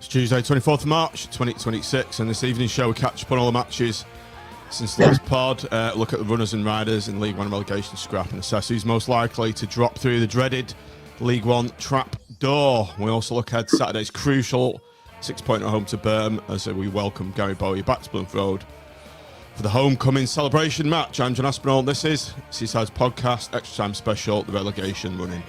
It's Tuesday, 24th of March, 2026, and this evening's show we catch up on all the matches since the last pod, look at the runners and riders in League One relegation scrap and assess who's most likely to drop through the dreaded League One trapdoor. We also look ahead to Saturday's crucial 6-point at home to Burton as we welcome Gary Bowyer back to Bloomfield Road for the homecoming celebration match. I'm John Aspinall. This is Seaside's podcast, extra time special, the Relegation Run-In.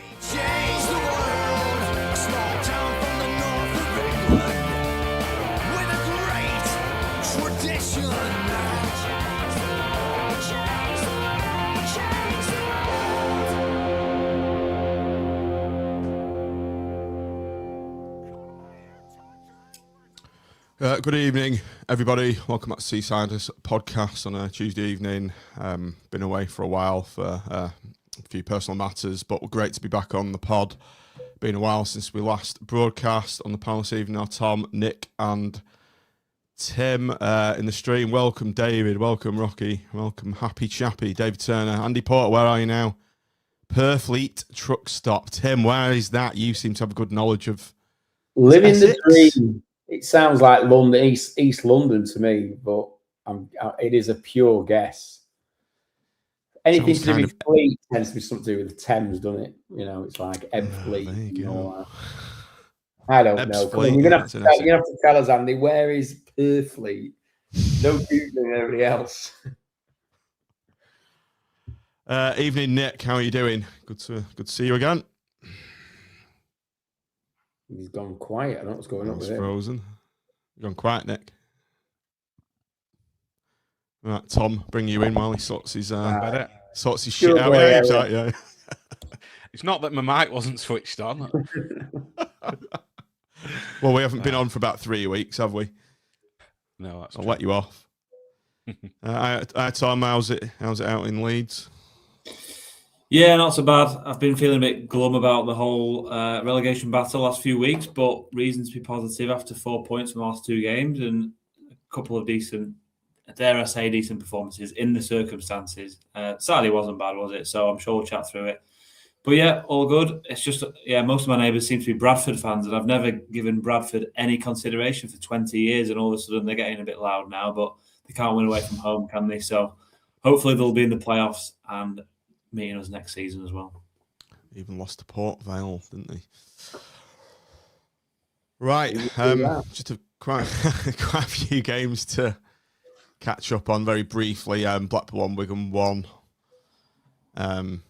Good evening, everybody. Welcome back to Seaside's podcast on a Tuesday evening. Been away for a while for a few personal matters, but we're great to be back on the pod. Been a while since we last broadcast on the panel this evening. Now, Tom, Nick, and Tim in the stream. Welcome, David. Welcome, Rocky. Welcome, Happy Chappy. David Turner. Andy Porter, where are you now? Purfleet Truck Stop. Tim, where is that? You seem to have a good knowledge of living the dream. It sounds like London, East London to me, but it is a pure guess. Anything to do with Fleet tends to be something to do with the Thames, doesn't it? You know, it's like Ebb Fleet and all that. I don't know. You're gonna have to tell us, Andy, where is Purfleet? No Googling everybody else. Evening, Nick. How are you doing? Good to see you again. He's gone quiet. I don't know what's going on with him. Frozen. Gone quiet, Nick. Right, Tom, bring you in while he sorts his shit out. Yeah. It's not that my mic wasn't switched on. Well, we haven't been on for about 3 weeks, have we? No, that's I'll true. let you off. Tom, how's it out in Leeds? Yeah, not so bad. I've been feeling a bit glum about the whole relegation battle last few weeks, but reasons to be positive after 4 points from the last 2 games and a couple of decent, dare I say, decent performances in the circumstances. Saturday wasn't bad, was it? So I'm sure we'll chat through it. But yeah, all good. It's just, most of my neighbours seem to be Bradford fans, and I've never given Bradford any consideration for 20 years, and all of a sudden they're getting a bit loud now, but they can't win away from home, can they? So hopefully they'll be in the playoffs and meeting us next season as well. Even lost to Port Vale, didn't they? Right, just quite a few games to catch up on very briefly. Blackpool 1, Wigan 1.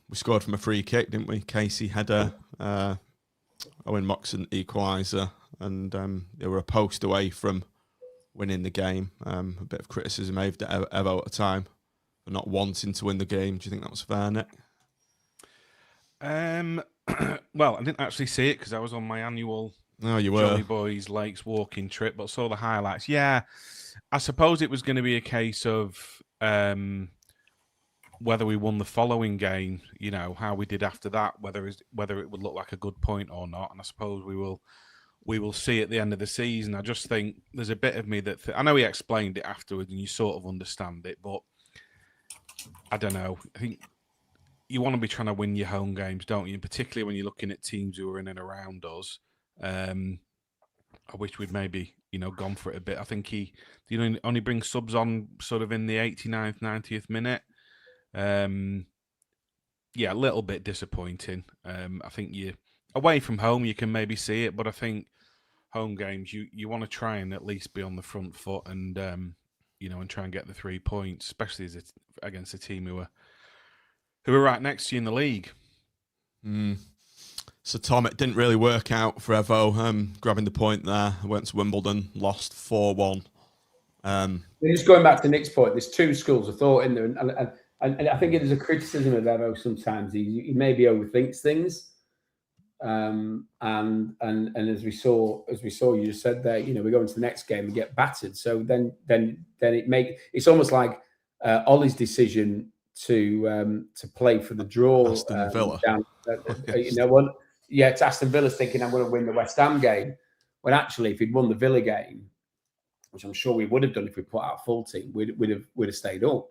We scored from a free kick, didn't we? Casey header, Owen Moxon equaliser, and they were a post away from winning the game. A bit of criticism aimed at Evo at the time for not wanting to win the game. Do you think that was fair, Nick? Well, I didn't actually see it because I was on my annual Jolly Boys Lakes walking trip, but saw the highlights. Yeah, I suppose it was going to be a case of whether we won the following game, you know, how we did after that, whether it would look like a good point or not. And I suppose we will see at the end of the season. I just think there's a bit of me that I know he explained it afterwards, and you sort of understand it, but I don't know. I think you want to be trying to win your home games, don't you? Particularly when you're looking at teams who are in and around us. I wish we'd maybe, gone for it a bit. I think he only bring subs on sort of in the 89th, 90th minute. Yeah, a little bit disappointing. I think you away from home, you can maybe see it, but I think home games, you want to try and at least be on the front foot and, and try and get the 3 points, especially as it's against a team who are right next to you in the league. So, Tom, it didn't really work out for Evo. Grabbing the point there, went to Wimbledon, lost 4-1. Just going back to Nick's point, there's 2 schools of thought in there, and I think it is a criticism of Evo sometimes. He maybe overthinks things, and as we saw, you just said there, we go into the next game and get battered. So then it's almost like Ollie's decision to play for the draw. Aston Villa. It's Aston Villa's thinking I'm going to win the West Ham game, when actually if he'd won the Villa game, which I'm sure we would have done if we put out full team, we'd have stayed up.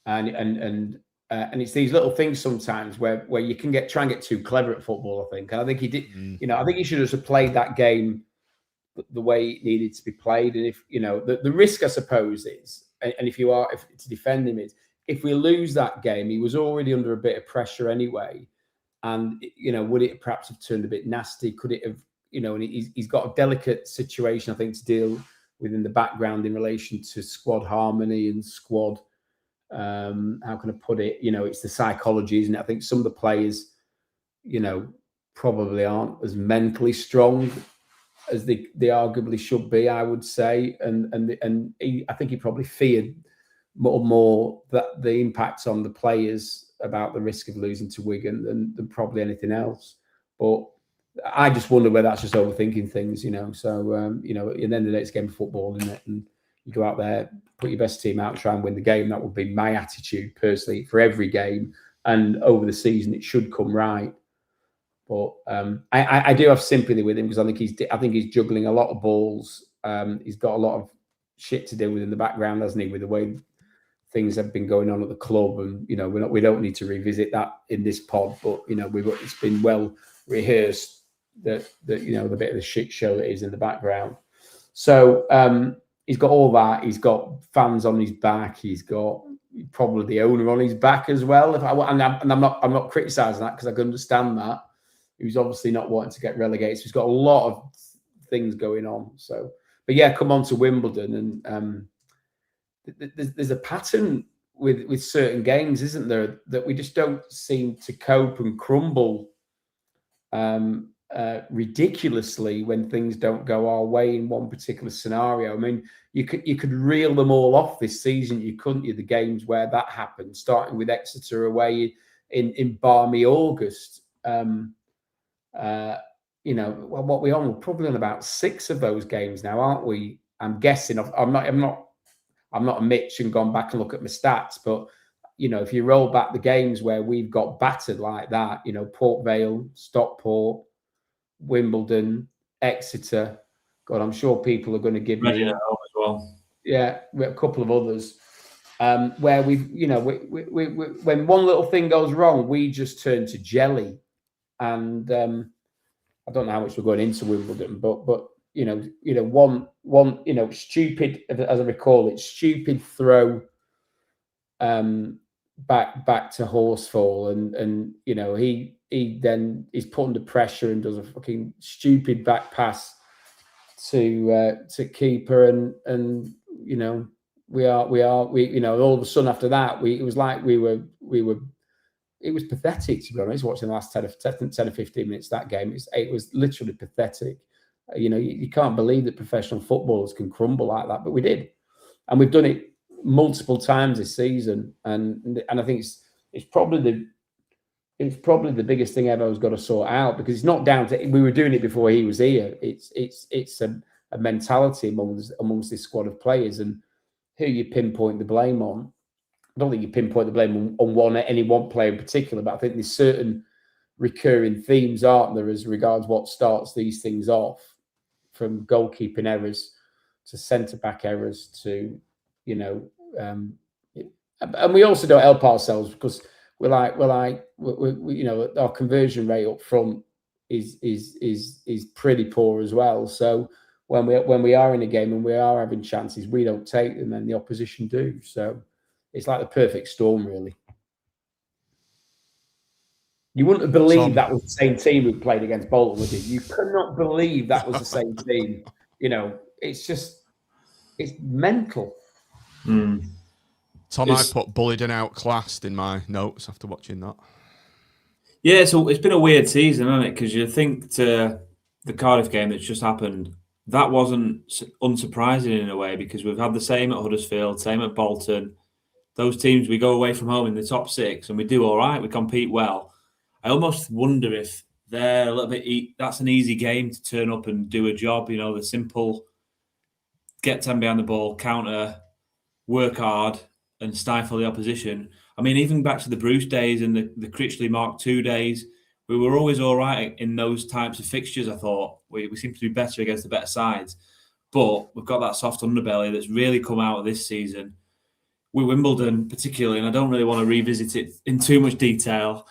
And it's these little things sometimes where you can try and get too clever at football, I think. And I think he did, I think he should have played that game the way it needed to be played. And if the risk, I suppose, is, and if to defend him is, if we lose that game, he was already under a bit of pressure anyway. And, would it perhaps have turned a bit nasty? Could it have, and he's got a delicate situation, I think, to deal with in the background in relation to squad harmony and squad, how can I put it? It's the psychology, isn't it? I think some of the players, probably aren't as mentally strong as they arguably should be, I would say. And I think he probably feared more that the impacts on the players about the risk of losing to Wigan than probably anything else. But I just wonder whether that's just overthinking things, So, at the end of the day, it's a game of football, isn't it? And you go out there, put your best team out, and try and win the game. That would be my attitude personally for every game. And over the season, it should come right. But I do have sympathy with him because I think he's juggling a lot of balls. He's got a lot of shit to deal with in the background, hasn't he? With the way things have been going on at the club, and we don't need to revisit that in this pod. But it's been well rehearsed that the bit of the shit show that is in the background. So he's got all that. He's got fans on his back. He's got probably the owner on his back as well. I'm not criticising that because I can understand that. He was obviously not wanting to get relegated. So he's got a lot of things going on. So, but yeah, come on to Wimbledon, and there's a pattern with certain games, isn't there, that we just don't seem to cope and crumble ridiculously when things don't go our way in one particular scenario. I mean, you could reel them all off this season, couldn't you? The games where that happened, starting with Exeter away in balmy August. What we on? We're probably on about 6 of those games now, aren't we? I'm guessing. I'm not a Mitch and gone back and look at my stats, but if you roll back the games where we've got battered like that, Port Vale, Stockport, Wimbledon, Exeter. God, I'm sure people are going to give me as well. Yeah, a couple of others where we've, when one little thing goes wrong, we just turn to jelly. And I don't know how much we're going into Wimbledon, but one stupid, as I recall it, stupid throw back to Horsfall, and he then is put under pressure and does a fucking stupid back pass to keeper, and we all of a sudden after that it was like we were. It was pathetic, to be honest, watching the last 10 or 15 minutes of that game. It was literally pathetic. You can't believe that professional footballers can crumble like that, but we did. And we've done it multiple times this season. And I think it's probably the biggest thing Evo's got to sort out, because it's not down to, we were doing it before he was here. It's a mentality amongst this squad of players, and who you pinpoint the blame on. I don't think you pinpoint the blame on any one player in particular, but I think there's certain recurring themes, aren't there, as regards what starts these things off, from goalkeeping errors to centre-back errors to, and we also don't help ourselves because we're our conversion rate up front is pretty poor as well. So when we are in a game and we are having chances, we don't take them and the opposition do. So it's like the perfect storm, really. You wouldn't have believed that was the same team who played against Bolton, would you? You could not believe that was the same team. It's mental. Tom, I put bullied and outclassed in my notes after watching that. Yeah, so it's been a weird season, hasn't it? Because you think to the Cardiff game that's just happened, that wasn't unsurprising in a way, because we've had the same at Huddersfield, same at Bolton. Those teams, we go away from home in the top 6 and we do all right. We compete well. I almost wonder if they're a little bit. That's an easy game to turn up and do a job. The simple get 10 behind the ball, counter, work hard, and stifle the opposition. I mean, even back to the Bruce days and the Critchley Mark II days, we were always all right in those types of fixtures. I thought we seem to do better against the better sides, but we've got that soft underbelly that's really come out of this season. With Wimbledon particularly, and I don't really want to revisit it in too much detail,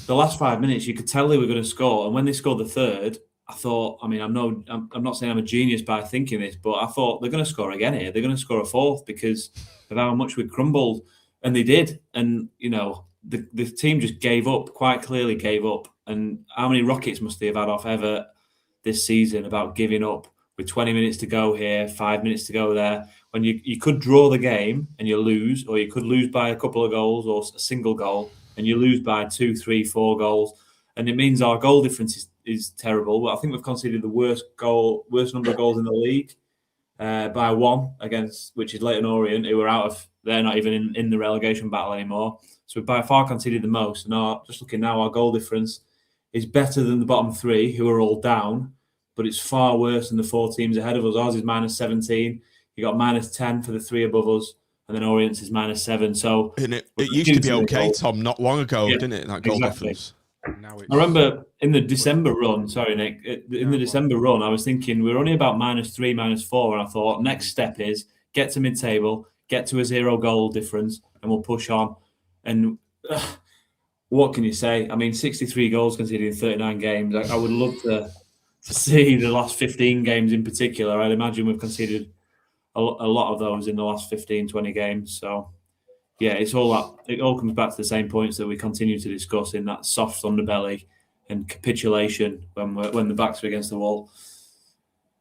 the last 5 minutes, you could tell they were going to score. And when they scored the third, I thought, I mean, I'm not saying I'm a genius by thinking this, but I thought they're going to score again here. They're going to score a fourth because of how much we crumbled, and they did. And the team just gave up, quite clearly gave up. And how many rockets must they have had off Ever this season about giving up with 20 minutes to go here, 5 minutes to go there? When you could draw the game and you lose, or you could lose by a couple of goals or a single goal, and you lose by 2, 3, 4 goals. And it means our goal difference is terrible. But I think we've conceded the worst number of goals in the league by 1 against, which is Leyton Orient, who are they're not even in the relegation battle anymore. So we've by far conceded the most. And just looking now, our goal difference is better than the bottom 3, who are all down, but it's far worse than the 4 teams ahead of us. Ours is -17. You got -10 for the 3 above us, and then Orient's is -7. So it used to be okay, Tom, not long ago, didn't it? That goal difference. I remember in the December run, sorry, Nick, December run, I was thinking we're only about -3, -4, and I thought next step is get to mid-table, get to a 0 goal difference, and we'll push on. And what can you say? I mean, 63 goals conceded in 39 games. I would love to see the last 15 games in particular. I'd imagine we've conceded a lot of those in the last 15, 20 games. So, yeah, it all comes back to the same points that we continue to discuss in that soft underbelly and capitulation when the backs are against the wall.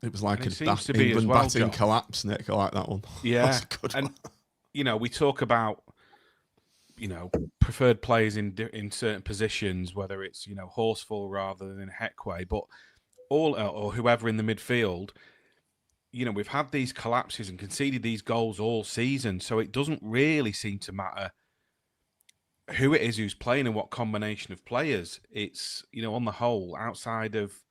It was like a England batting collapse, Nick. I like that one. Yeah, and we talk about preferred players in certain positions, whether it's Horsfall rather than Heckway, but or whoever in the midfield. We've had these collapses and conceded these goals all season, so it doesn't really seem to matter who it is who's playing and what combination of players. It's, on the whole, outside of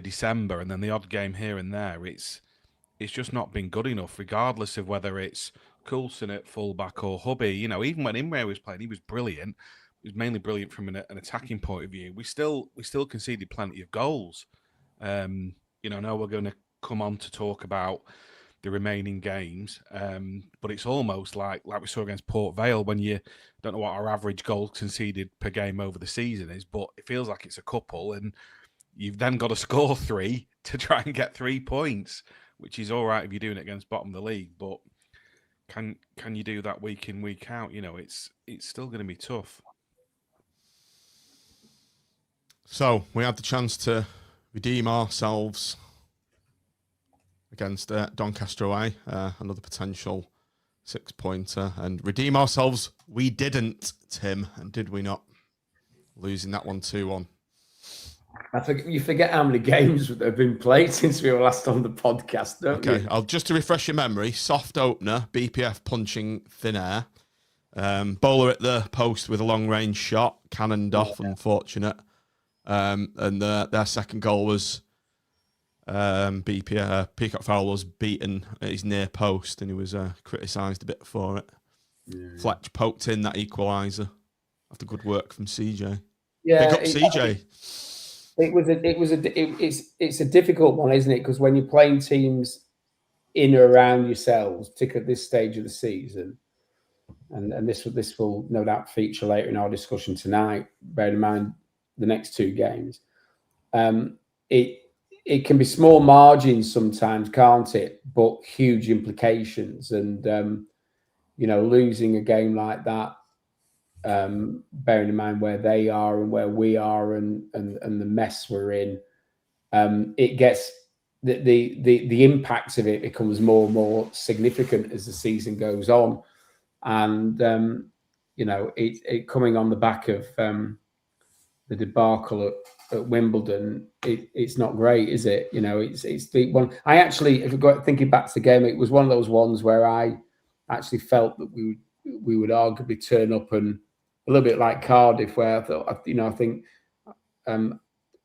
December and then the odd game here and there, it's just not been good enough, regardless of whether it's Coulson at fullback or Hubby. Even when Imre was playing, he was brilliant. He was mainly brilliant from an attacking point of view. We still conceded plenty of goals. Now we're going to come on to talk about the remaining games, but it's almost like we saw against Port Vale when you don't know what our average goals conceded per game over the season is, but it feels like it's a couple, and you've then got to score 3 to try and get 3 points, which is all right if you're doing it against bottom of the league, but can you do that week in, week out? It's still going to be tough. So we had the chance to redeem ourselves against Doncaster away, another potential 6-pointer, and redeem ourselves we didn't, Tim, and did we not? Losing that one 2-1. You forget how many games that have been played since we were last on the podcast, don't you? Okay, I'll just to refresh your memory, soft opener, BPF punching thin air, bowler at the post with a long-range shot, cannoned off, unfortunate. And their second goal was Peacock Farrell was beaten at his near post, and he was criticised a bit for it. Yeah. Fletch poked in that equaliser after good work from CJ. Yeah, big up CJ. It's a difficult one, isn't it? Because when you're playing teams in or around yourselves, particularly at this stage of the season, and this will no doubt feature later in our discussion tonight. Bear in mind the next 2 games. It can be small margins sometimes, can't it? But huge implications. And losing a game like that, bearing in mind where they are and where we are, and the mess we're in, it gets the impact of it becomes more and more significant as the season goes on, and it coming on the back of the debacle at Wimbledon, it's not great, is it? It's the one. I actually, if we got thinking back to the game, it was one of those ones where I actually felt that we would arguably turn up, and a little bit like Cardiff, where I thought, I think,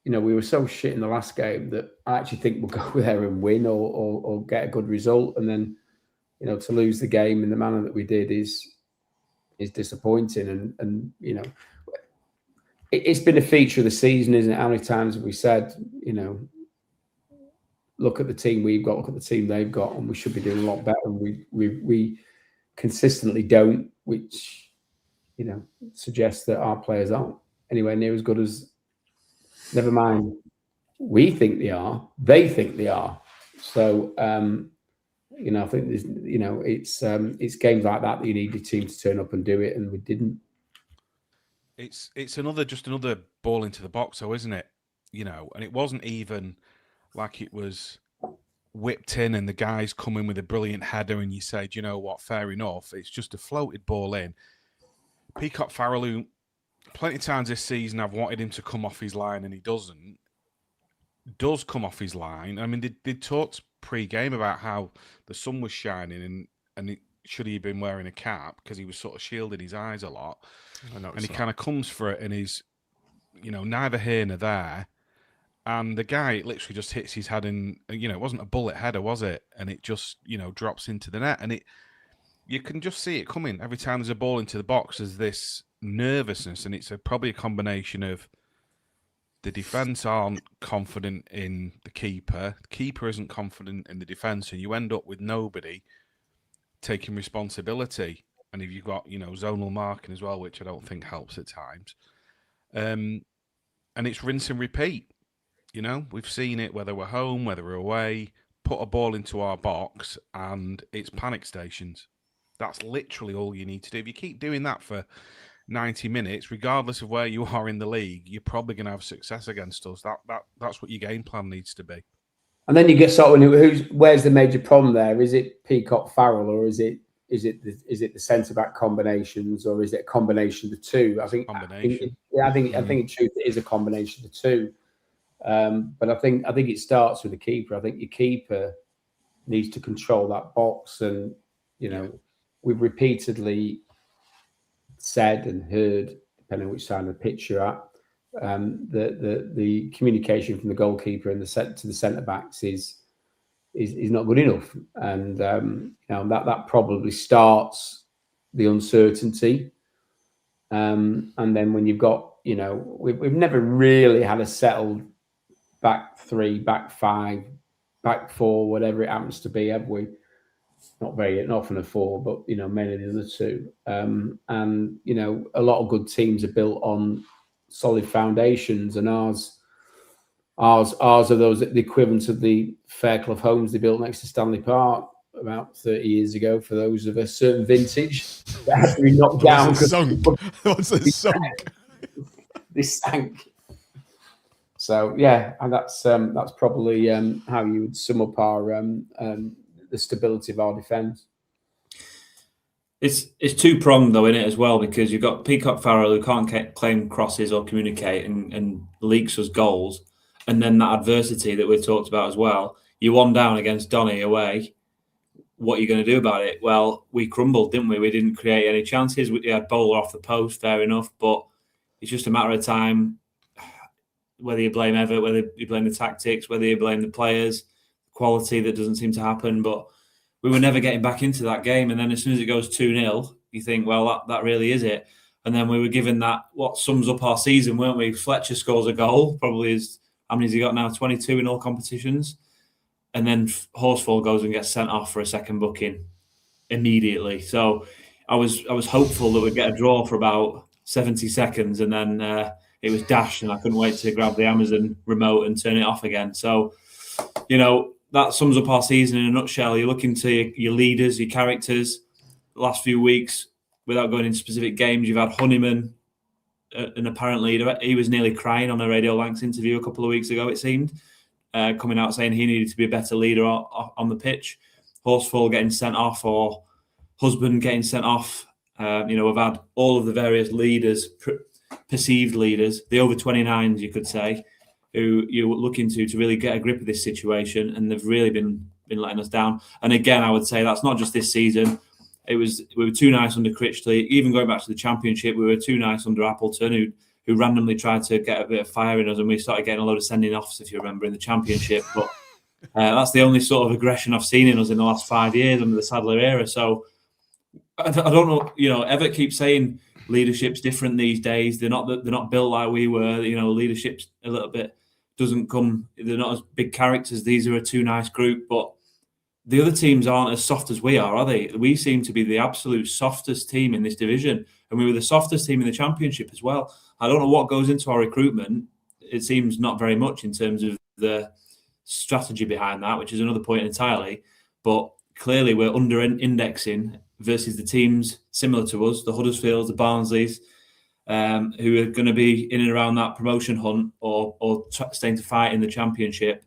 we were so shit in the last game that I actually think we'll go there and win or get a good result, and then to lose the game in the manner that we did is disappointing, and it's been a feature of the season, isn't it? How many times have we said, look at the team we've got, look at the team they've got, and we should be doing a lot better. And we consistently don't, which suggests that our players aren't anywhere near as good as Never mind. We think they are. They think they are. So, I think there's, it's games like that you need your team to turn up and do it, and we didn't. It's another ball into the box, though, isn't it? And it wasn't even like it was whipped in and the guy's come in with a brilliant header and you say, do you know what, fair enough. It's just a floated ball in. Peacock Farrell, who plenty of times this season I've wanted him to come off his line and he does come off his line. I mean, they talked pre-game about how the sun was shining and should he have been wearing a cap because he was sort of shielding his eyes a lot. And he kind of comes for it and he's, neither here nor there. And the guy literally just hits his head and, it wasn't a bullet header, was it? And it just, drops into the net. And you can just see it coming. Every time there's a ball into the box, there's this nervousness. And it's probably a combination of the defence aren't confident in the keeper isn't confident in the defence, and you end up with nobody taking responsibility. And if you've got, zonal marking as well, which I don't think helps at times, and it's rinse and repeat. We've seen it, whether we're home, whether we're away, put a ball into our box and it's panic stations. That's literally all you need to do. If you keep doing that for 90 minutes, regardless of where you are in the league, you're probably going to have success against us. That's what your game plan needs to be. And then you get sort of where's the major problem there? Is it Peacock Farrell, or is it the centre back combinations, or is it a combination of the two? I think in truth it is a combination of the two. But I think it starts with the keeper. I think your keeper needs to control that box, and we've repeatedly said and heard, depending on which side of the pitch you're at, the communication from the goalkeeper and to the centre backs is not good enough, and that probably starts the uncertainty. And then when you've got, we've never really had a settled back three, back five, back four, whatever it happens to be, have we? Not very often a four, but mainly the other two. And a lot of good teams are built on solid foundations, and ours are those the equivalent of the Fairclough homes they built next to Stanley Park about 30 years ago. For those of a certain vintage, that had to be knocked down. Once it sunk. They sank. So yeah, and that's probably how you would sum up our the stability of our defence. It's two-pronged though, isn't it, as well, because you've got Peacock Farrell who can't claim crosses or communicate and leaks us goals, and then that adversity that we've talked about as well. You're one down against Donny away. What are you going to do about it? Well, we crumbled, didn't we? We didn't create any chances. We had Bowler off the post, fair enough, but it's just a matter of time. Whether you blame Everett, whether you blame the tactics, whether you blame the players, quality that doesn't seem to happen, but we were never getting back into that game. And then as soon as it goes 2-0, you think, well, that really is it. And then we were given that, what sums up our season, weren't we? Fletcher scores a goal, probably how many has he got now? 22 in all competitions. And then Horsfall goes and gets sent off for a second booking immediately. So I was hopeful that we'd get a draw for about 70 seconds, and then it was dashed, and I couldn't wait to grab the Amazon remote and turn it off again. So, that sums up our season in a nutshell. You're looking to your leaders, your characters. The last few weeks, without going into specific games, you've had Honeyman, an apparent leader. He was nearly crying on a Radio Lanks interview a couple of weeks ago, it seemed, coming out saying he needed to be a better leader on the pitch. Horsfall getting sent off, or Husband getting sent off. We've had all of the various leaders, perceived leaders, the over 29s, you could say, who you're looking to really get a grip of this situation, and they've really been letting us down. And again, I would say that's not just this season. We were too nice under Critchley. Even going back to the Championship, we were too nice under Appleton, who randomly tried to get a bit of fire in us, and we started getting a load of sending offs, if you remember, in the Championship. But that's the only sort of aggression I've seen in us in the last 5 years under the Sadler era. So I don't know. Everett keeps saying leadership's different these days. They're not built like we were. Leadership's a little bit doesn't come. They're not as big characters. These are a too nice group, but the other teams aren't as soft as we are they? We seem to be the absolute softest team in this division, and we were the softest team in the Championship as well. I don't know what goes into our recruitment. it seems not very much in terms of the strategy behind that, which is another point entirely. But clearly we're under-indexing versus the teams similar to us, the Huddersfields, the Barnsleys, who are going to be in and around that promotion hunt or staying to fight in the Championship.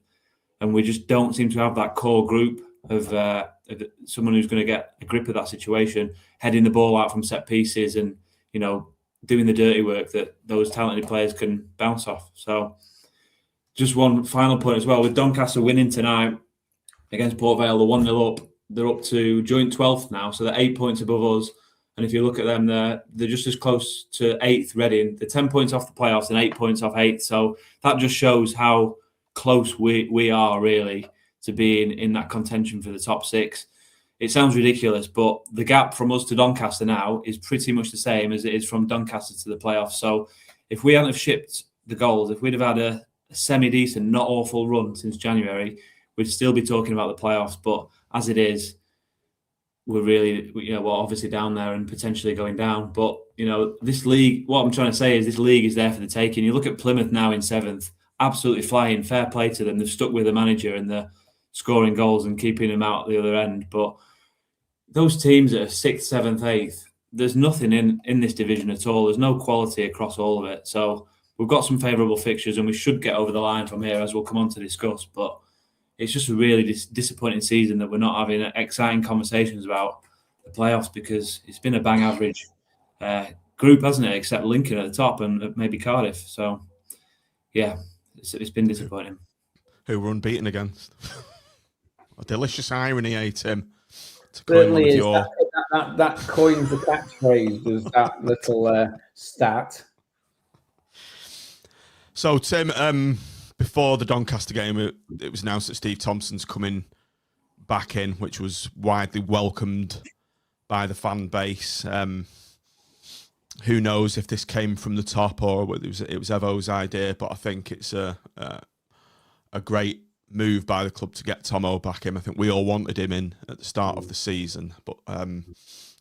And we just don't seem to have that core group of someone who's going to get a grip of that situation, heading the ball out from set pieces and, doing the dirty work that those talented players can bounce off. So just one final point as well. With Doncaster winning tonight against Port Vale, they're 1-0 up. They're up to joint 12th now, so they're 8 points above us. And if you look at them, they're just as close to 8th Reading. They're 10 points off the playoffs and 8 points off 8th. So that just shows how close we are really to being in that contention for the top 6. It sounds ridiculous, but the gap from us to Doncaster now is pretty much the same as it is from Doncaster to the playoffs. So if we hadn't have shipped the goals, if we'd have had a semi-decent, not awful run since January, we'd still be talking about the playoffs. But as it is, we're really, we're obviously down there and potentially going down. But, this league, what I'm trying to say is this league is there for the taking. You look at Plymouth now in 7th, absolutely flying, fair play to them. They've stuck with the manager and they're scoring goals and keeping them out at the other end. But those teams that are 6th, 7th, 8th, there's nothing in this division at all. There's no quality across all of it. So we've got some favourable fixtures and we should get over the line from here, as we'll come on to discuss. But it's just a really disappointing season that we're not having exciting conversations about the playoffs, because it's been a bang average group, hasn't it? Except Lincoln at the top and maybe Cardiff. So, yeah, it's been disappointing. Who we're unbeaten against. A delicious irony, Tim. Certainly is. That coins the catchphrase, was that little stat. So, Tim, before the Doncaster game, it was announced that Steve Thompson's coming back in, which was widely welcomed by the fan base. Who knows if this came from the top or whether it was Evo's idea, but I think it's a great move by the club to get Tomo back in. I think we all wanted him in at the start of the season, but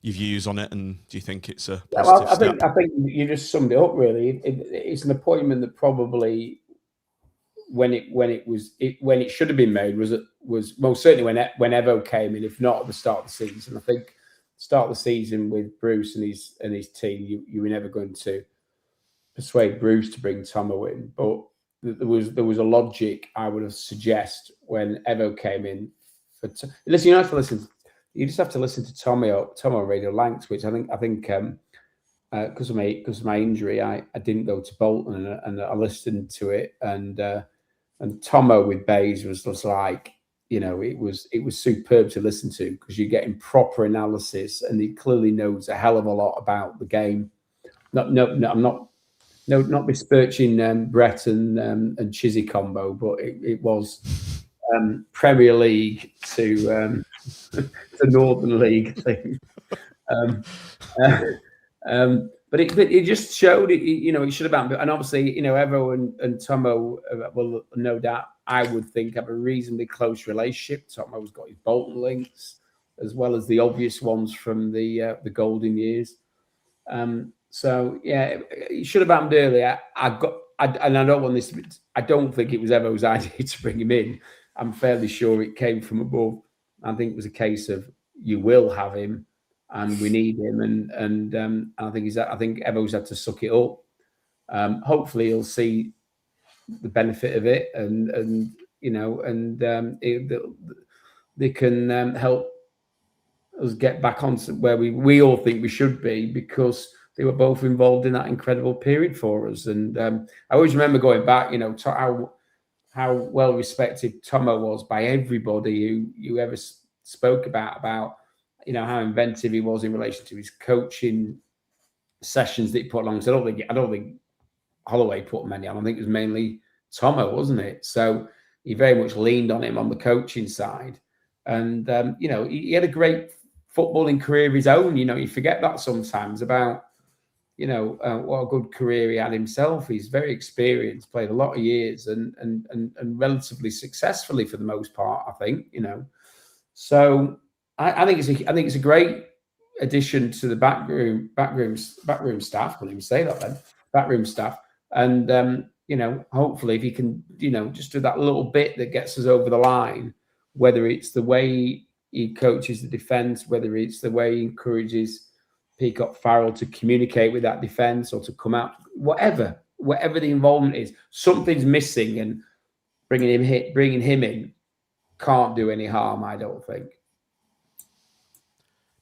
your views on it, and do you think it's a positive step? I think you just summed it up really. It's an appointment that probably when it should have been made was most certainly when Evo came in, if not at the start of the season. I think start of the season with Bruce and his team, you were never going to persuade Bruce to bring Tomo in, but there was a logic I would have suggest when Evo came in. Listen, you don't have to listen. You just have to listen to Tomo on Radio Lancs, which I think because of my injury, I didn't go to Bolton and I listened to it, and Tomo with Bays was just like, it was superb to listen to, because you're getting proper analysis and he clearly knows a hell of a lot about the game. I'm not besmirching Brett and Chizzy combo, but it was Premier League to the Northern League thing. But it just showed it. It should have happened. And obviously, Evo and Tomo will no doubt, I would think, have a reasonably close relationship. Tomo's got his Bolton links, as well as the obvious ones from the golden years. So yeah, it should have happened earlier. I don't want this to be, I don't think it was Evo's idea to bring him in. I'm fairly sure it came from above. I think it was a case of, you will have him and we need him, and I think Evo's had to suck it up. Hopefully he'll see the benefit of it, and they can help us get back on to where we all think we should be, because they were both involved in that incredible period for us. And I always remember going back, how well respected Tomo was by everybody who ever spoke about how inventive he was in relation to his coaching sessions that he put along. So I don't think Holloway put many on. I think it was mainly Tomo, wasn't it? So he very much leaned on him on the coaching side. And he had a great footballing career of his own. You forget that sometimes about what a good career he had himself. He's very experienced, played a lot of years, and relatively successfully for the most part, I think. So I think it's a great addition to the backroom staff. Couldn't even say that then. Backroom staff, and hopefully if he can, just do that little bit that gets us over the line, whether it's the way he coaches the defence, whether it's the way he encourages Peacock Farrell to communicate with that defence or to come out, whatever the involvement is, something's missing, and bringing him in can't do any harm, I don't think.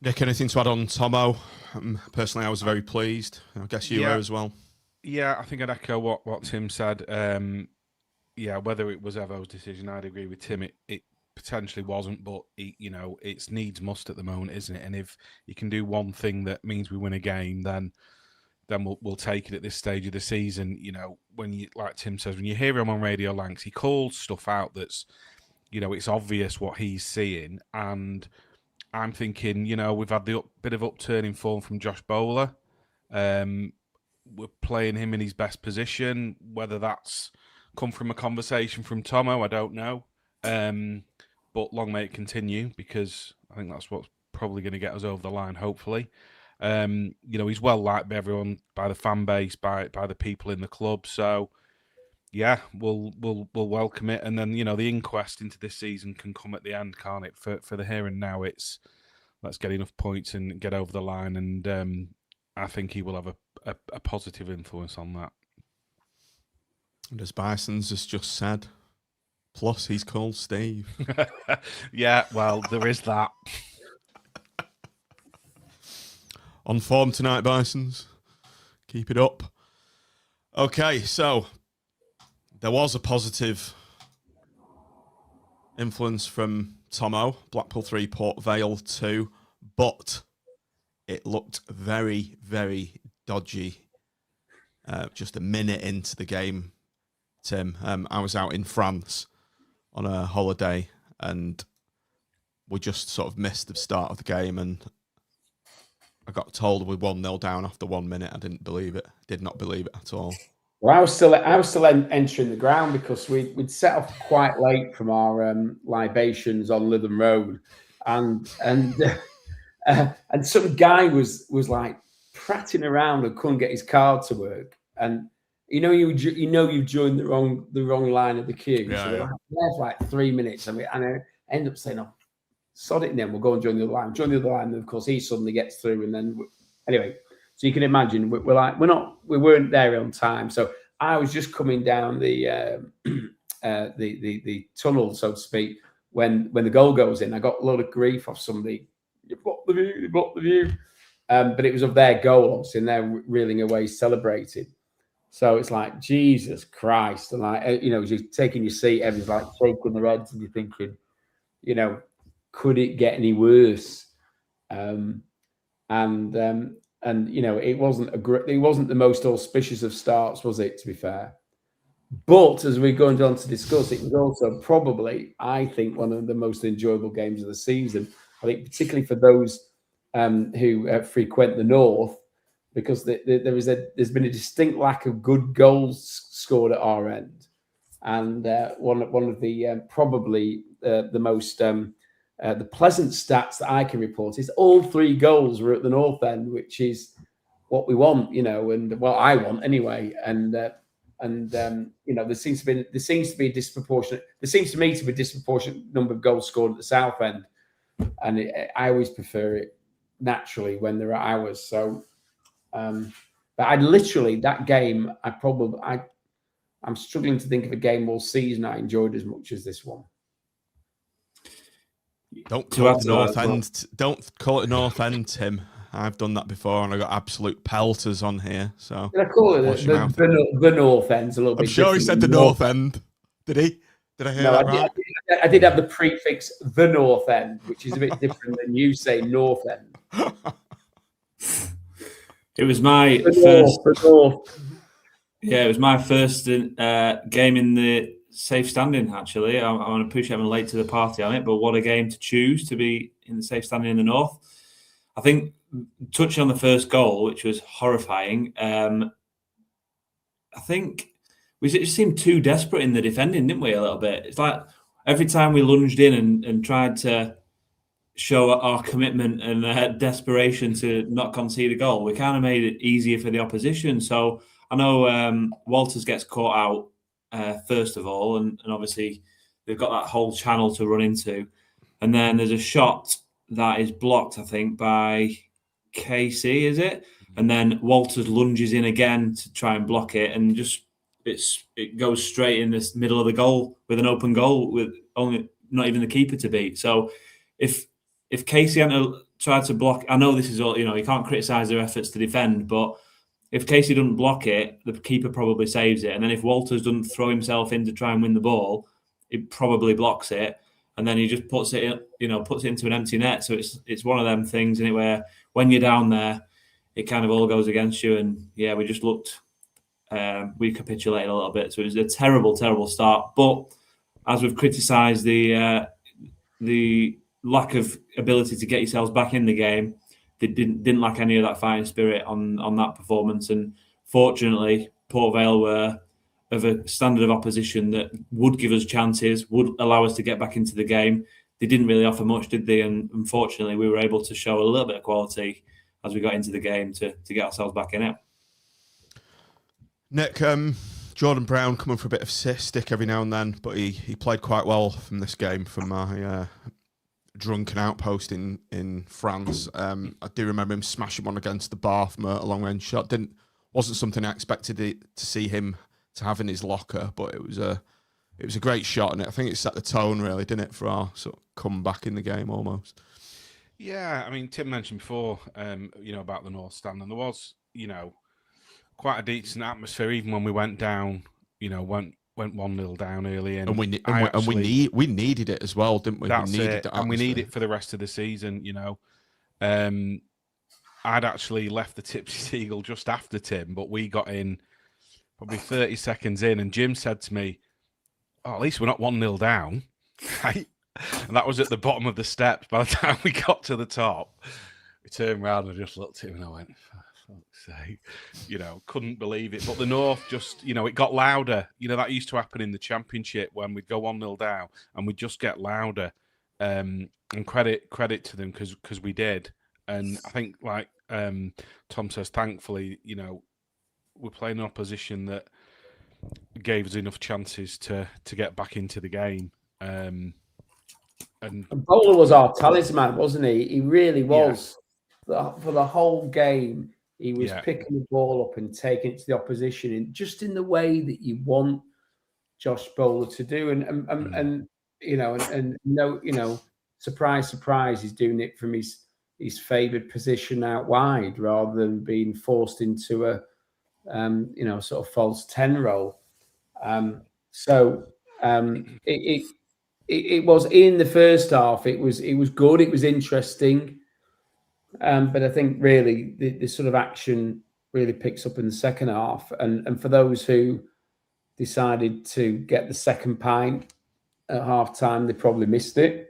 Nick, anything to add on Tomo? Personally, I was very pleased. I guess you were as well. Yeah, I think I'd echo what Tim said. Whether it was Evo's decision, I'd agree with Tim. It potentially wasn't, but it's needs must at the moment, isn't it? And if you can do one thing that means we win a game, then we'll take it at this stage of the season. When you, like Tim says, when you hear him on Radio Lancs, he calls stuff out that's, it's obvious what he's seeing. And I'm thinking, we've had the bit of upturn in form from Josh Bowler. We're playing him in his best position. Whether that's come from a conversation from Tomo, I don't know. But long may it continue, because I think that's what's probably going to get us over the line, hopefully. He's well liked by everyone, by the fan base, by the people in the club. So, yeah, we'll welcome it. And then, the inquest into this season can come at the end, can't it? For the here and now, it's let's get enough points and get over the line. And I think he will have a positive influence on that. And as Bisons has just said, plus he's called Steve. Yeah, well, there is that. On form tonight, Bisons. Keep it up. Okay, so there was a positive influence from Tomo, Blackpool 3, Port Vale 2, but it looked very, very dodgy just a minute into the game, Tim. I was out in France on a holiday, and we just sort of missed the start of the game, and I got told we're 1-0 down after 1 minute. I didn't believe it. Did not believe it at all. Well, I was still entering the ground because we'd set off quite late from our libations on Leyton Road, and some guy was like prattling around and couldn't get his card to work, and you've joined the wrong line of the queue. Yeah, so yeah. There for like 3 minutes, and I end up saying, "Oh, sod it, and then we'll go and join the other line." Join the other line, and of course he suddenly gets through, and then anyway. So you can imagine we weren't there on time. So I was just coming down the tunnel, so to speak, when the goal goes in. I got a lot of grief off somebody. You blocked the view. But it was of their goal, obviously, and they're reeling away, celebrating. So it's like, Jesus Christ. And like, you're taking your seat, everyone's like shaking their heads, and you're thinking, could it get any worse? It wasn't the most auspicious of starts, was it, to be fair? But as we're going on to discuss, it was also probably, I think, one of the most enjoyable games of the season. I think particularly for those who frequent the north, because there's been a distinct lack of good goals scored at our end, and one of the probably the most the pleasant stats that I can report is all 3 goals were at the north end, which is what we want, and well, I want anyway. And there seems to be a disproportionate. There seems to me to be a disproportionate number of goals scored at the south end, and I always prefer it naturally when there are ours. So, but I literally that game, I'm struggling to think of a game all season I enjoyed as much as this one. Don't call it North End. Don't call it North End, Tim. I've done that before, and I got absolute pelters on here. So did I call it the North End's a little bit? I'm sure he said the North End. Did he? Did I hear that right? I did have the prefix the North End, which is a bit different than you say North End. It was my first. Yeah, it was my first game in the safe standing, actually. I want to push everyone late to the party on it, but what a game to choose to be in the safe standing in the north. I think, touching on the first goal, which was horrifying, I think we just seemed too desperate in the defending, didn't we, a little bit? It's like every time we lunged in and tried to show our commitment and desperation to not concede a goal, we kind of made it easier for the opposition. So I know Walters gets caught out first of all, and obviously they've got that whole channel to run into. And then there's a shot that is blocked, I think, by KC, is it? And then Walters lunges in again to try and block it, and just it goes straight in this middle of the goal with an open goal with only not even the keeper to beat. So if KC hadn't tried to block, I know this is all, you can't criticise their efforts to defend, but if Casey doesn't block it, the keeper probably saves it. And then if Walters doesn't throw himself in to try and win the ball, it probably blocks it. And then he just puts it into an empty net. So it's one of them things, isn't it, where when you're down there, it kind of all goes against you. And yeah, we just looked, we capitulated a little bit. So it was a terrible, terrible start. But as we've criticised the lack of ability to get yourselves back in the game, they didn't lack any of that fighting spirit on that performance. And fortunately, Port Vale were of a standard of opposition that would give us chances, would allow us to get back into the game. They didn't really offer much, did they? And unfortunately, we were able to show a little bit of quality as we got into the game to get ourselves back in it. Nick, Jordan Brown coming for a bit of stick every now and then, but he played quite well from this game from my drunken outpost in France. I do remember him smashing one against the bar from a long-range shot. Wasn't something I expected to see him to have in his locker, but it was a great shot, and I think it set the tone, really, didn't it, for our sort of comeback in the game almost. Yeah, I mean, Tim mentioned before, about the North Stand, and there was, quite a decent atmosphere even when we went down. Went 1-0 down early, and we needed it as well, didn't we? That's it, and we need it for the rest of the season. I'd actually left the Tipsy Seagull just after Tim, but we got in probably 30 seconds in, and Jim said to me, "Oh, at least we're not 1-0 down." Right? And that was at the bottom of the steps. By the time we got to the top, we turned around and just looked at him and I went, for fuck's sake, couldn't believe it. But the North just, it got louder. That used to happen in the Championship when we'd go 1-0 down and we'd just get louder. And credit to them because we did. And I think, like Tom says, thankfully, we're playing an opposition that gave us enough chances to get back into the game. And Bowler was our talisman, wasn't he? He really was. Yeah. For the whole game, he was picking the ball up and taking it to the opposition in the way that you want Josh Bowler to do. And surprise, he's doing it from his favoured position out wide rather than being forced into a sort of false 10 role. It was in the first half. It was good. It was interesting, but I think really the sort of action really picks up in the second half. And for those who decided to get the second pint at half time, they probably missed it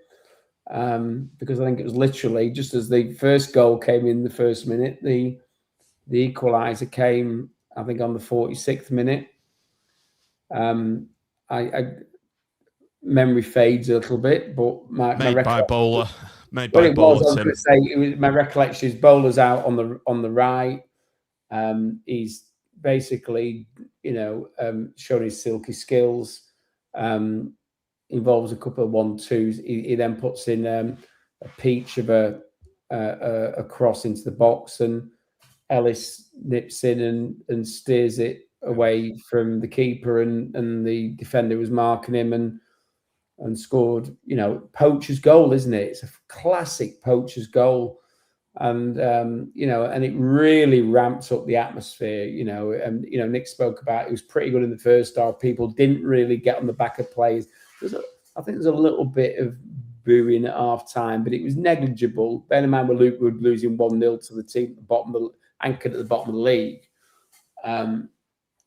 because I think it was literally just as the first goal came in the first minute, the equaliser came, I think, on the 46th minute. Memory fades a little bit, but my by Bowler. Made by Bowler. My recollection is Bowler's out on the right. He's basically, showing his silky skills. Involves a couple of 1-2s. He then puts in a peach of a cross into the box, and Ellis nips in and steers it away from the keeper, and the defender was marking him and scored, poacher's goal, isn't it? It's a classic poacher's goal. And, and it really ramps up the atmosphere, and, Nick spoke about it was pretty good in the first half. People didn't really get on the back of players. I think there's a little bit of booing at half time, but it was negligible. Bear in mind, we're losing 1-0 to the team anchored at the bottom of the league.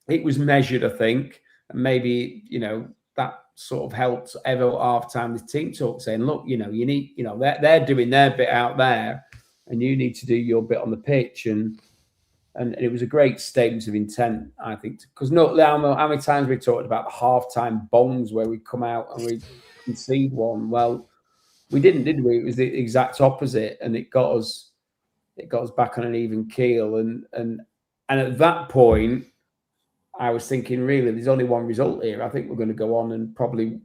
It was measured, I think, and maybe, that sort of helped Evo at half-time, the team talk, saying, look, you need, they're doing their bit out there and you need to do your bit on the pitch. And it was a great statement of intent, I think, because how many times we talked about the half-time bongs where we come out and we concede one. Well, we didn't, did we? It was the exact opposite, and it got us back on an even keel. And at that point, I was thinking, really, there's only one result here. I think we're going to go on and probably.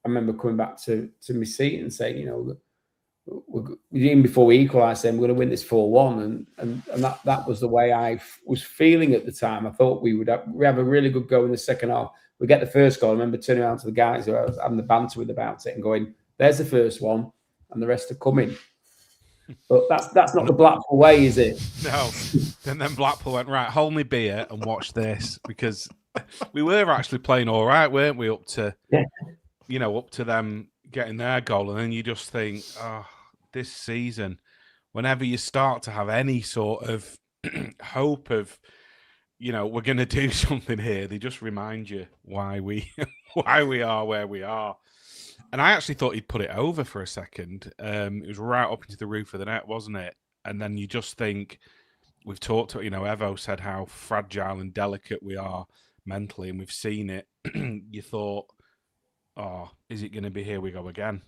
I remember coming back to my seat and saying, even before we equalised, saying we're going to win this 4-1, and that was the way I was feeling at the time. I thought we have a really good go in the second half. We get the first goal. I remember turning around to the guys who I was having the banter with about it and going, "There's the first one, and the rest are coming." But that's not the Blackpool way, is it? No. And then Blackpool went, right, hold me beer and watch this, because we were actually playing all right, weren't we? Up to them getting their goal, and then you just think, oh, this season, whenever you start to have any sort of hope of, we're going to do something here, they just remind you why we are where we are. And I actually thought he'd put it over for a second. It was right up into the roof of the net, wasn't it? And then you just think, we've talked to, Evo said how fragile and delicate we are mentally, and we've seen it. You thought, oh, is it going to be here we go again?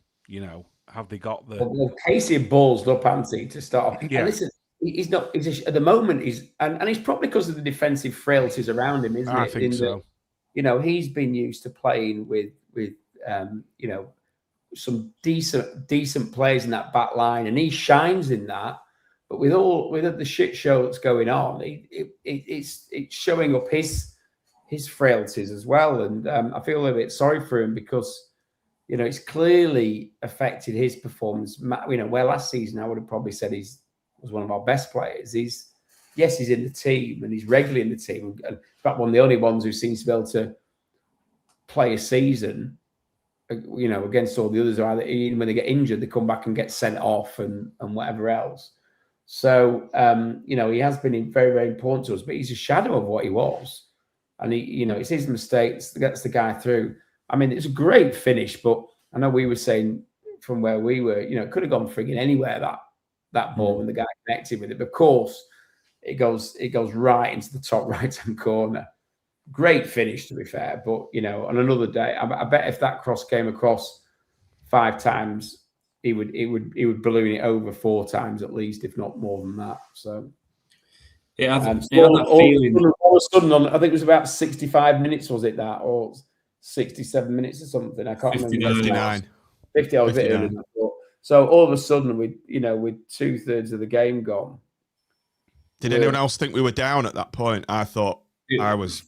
Have they got the... Well, Casey ballsed up, hasn't he, to start off? Yeah. And listen, he's not... at the moment, and it's probably because of the defensive frailties around him, isn't it? I think so. He's been used to playing with some decent players in that back line, and he shines in that. But with the shit show that's going on, it's showing up his frailties as well. And I feel a bit sorry for him, because it's clearly affected his performance. Where last season I would have probably said he was one of our best players. He's in the team, and he's regularly in the team. And in fact, one of the only ones who seems to be able to play a season, against all the others, are either when they get injured, they come back and get sent off and whatever else. So, he has been very, very important to us, but he's a shadow of what he was. And it's his mistakes that gets the guy through. I mean, it's a great finish, but I know we were saying from where we were, it could have gone frigging anywhere, that ball, when the guy connected with it. But of course, it goes right into the top right-hand corner. Great finish, to be fair. But, on another day, I bet if that cross came across 5 times, he would balloon it over 4 times at least, if not more than that. So, yeah, all of a sudden, I think it was about 65 minutes, was it that, or 67 minutes or something? I can't remember. 59. 50. I was a bit early. So all of a sudden, with 2/3 of the game gone. Did anyone else think we were down at that point? I thought I was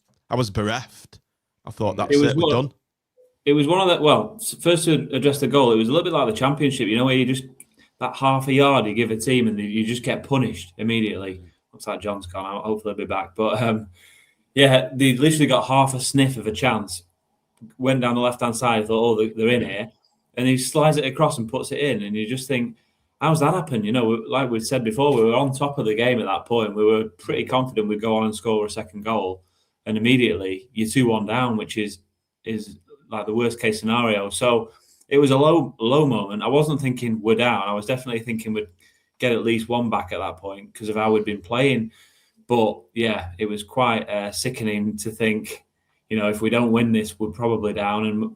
bereft. I thought that's it. We're done. It was one of the... Well, first to address the goal, it was a little bit like the Championship, where you just... That half a yard you give a team and you just get punished immediately. Looks like John's gone out. Hopefully he'll be back. But, they literally got half a sniff of a chance. Went down the left-hand side, thought, oh, they're in here. And he slides it across and puts it in. And you just think, how's that happen? Like we said before, we were on top of the game at that point. We were pretty confident we'd go on and score a second goal. And immediately you're 2-1 down, which is like the worst case scenario. So it was a low moment. I wasn't thinking we're down. I was definitely thinking we'd get at least one back at that point because of how we'd been playing. But yeah, it was quite sickening to think, if we don't win this, we're probably down, and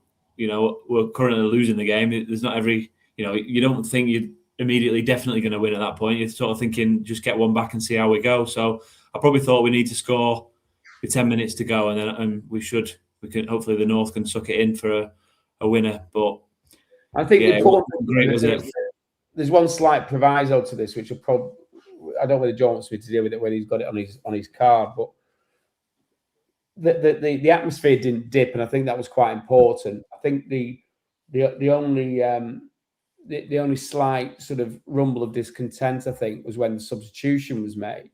we're currently losing the game. There's not every, you don't think you're immediately definitely going to win at that point. You're sort of thinking just get one back and see how we go. So I probably thought we need to score with 10 minutes to go, and we can hopefully the North can suck it in for a winner. But I think there's one slight proviso to this, which will probably, I don't know whether John wants me to deal with it when he's got it on his card, but the atmosphere didn't dip, and I think that was quite important. I think the only slight sort of rumble of discontent, I think, was when the substitution was made,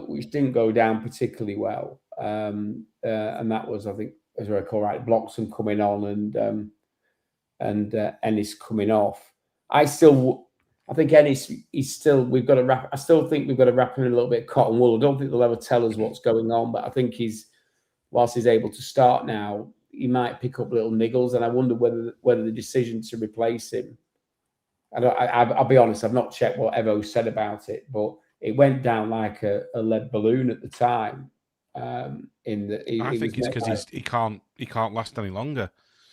which didn't go down particularly well, and that was, I think, as I recall right, Bloxham coming on and Ennis coming off. I think Ennis, we've got to wrap. I still think we've got to wrap him in a little bit of cotton wool. I don't think they'll ever tell us what's going on, but I think whilst he's able to start now, he might pick up little niggles, and I wonder whether the decision to replace him. I'll be honest, I've not checked what Evo said about it, but it went down like a lead balloon at the time. I think it's because he can't last any longer.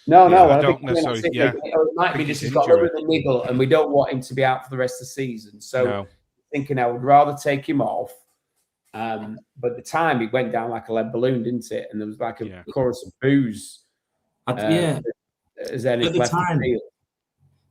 No, I don't necessarily. Yeah, it might be just he's got a little bit of niggle, and we don't want him to be out for the rest of the season. So, thinking I would rather take him off But at the time, it went down like a lead balloon, didn't it? And there was like a chorus of boos. As Ennis left the field.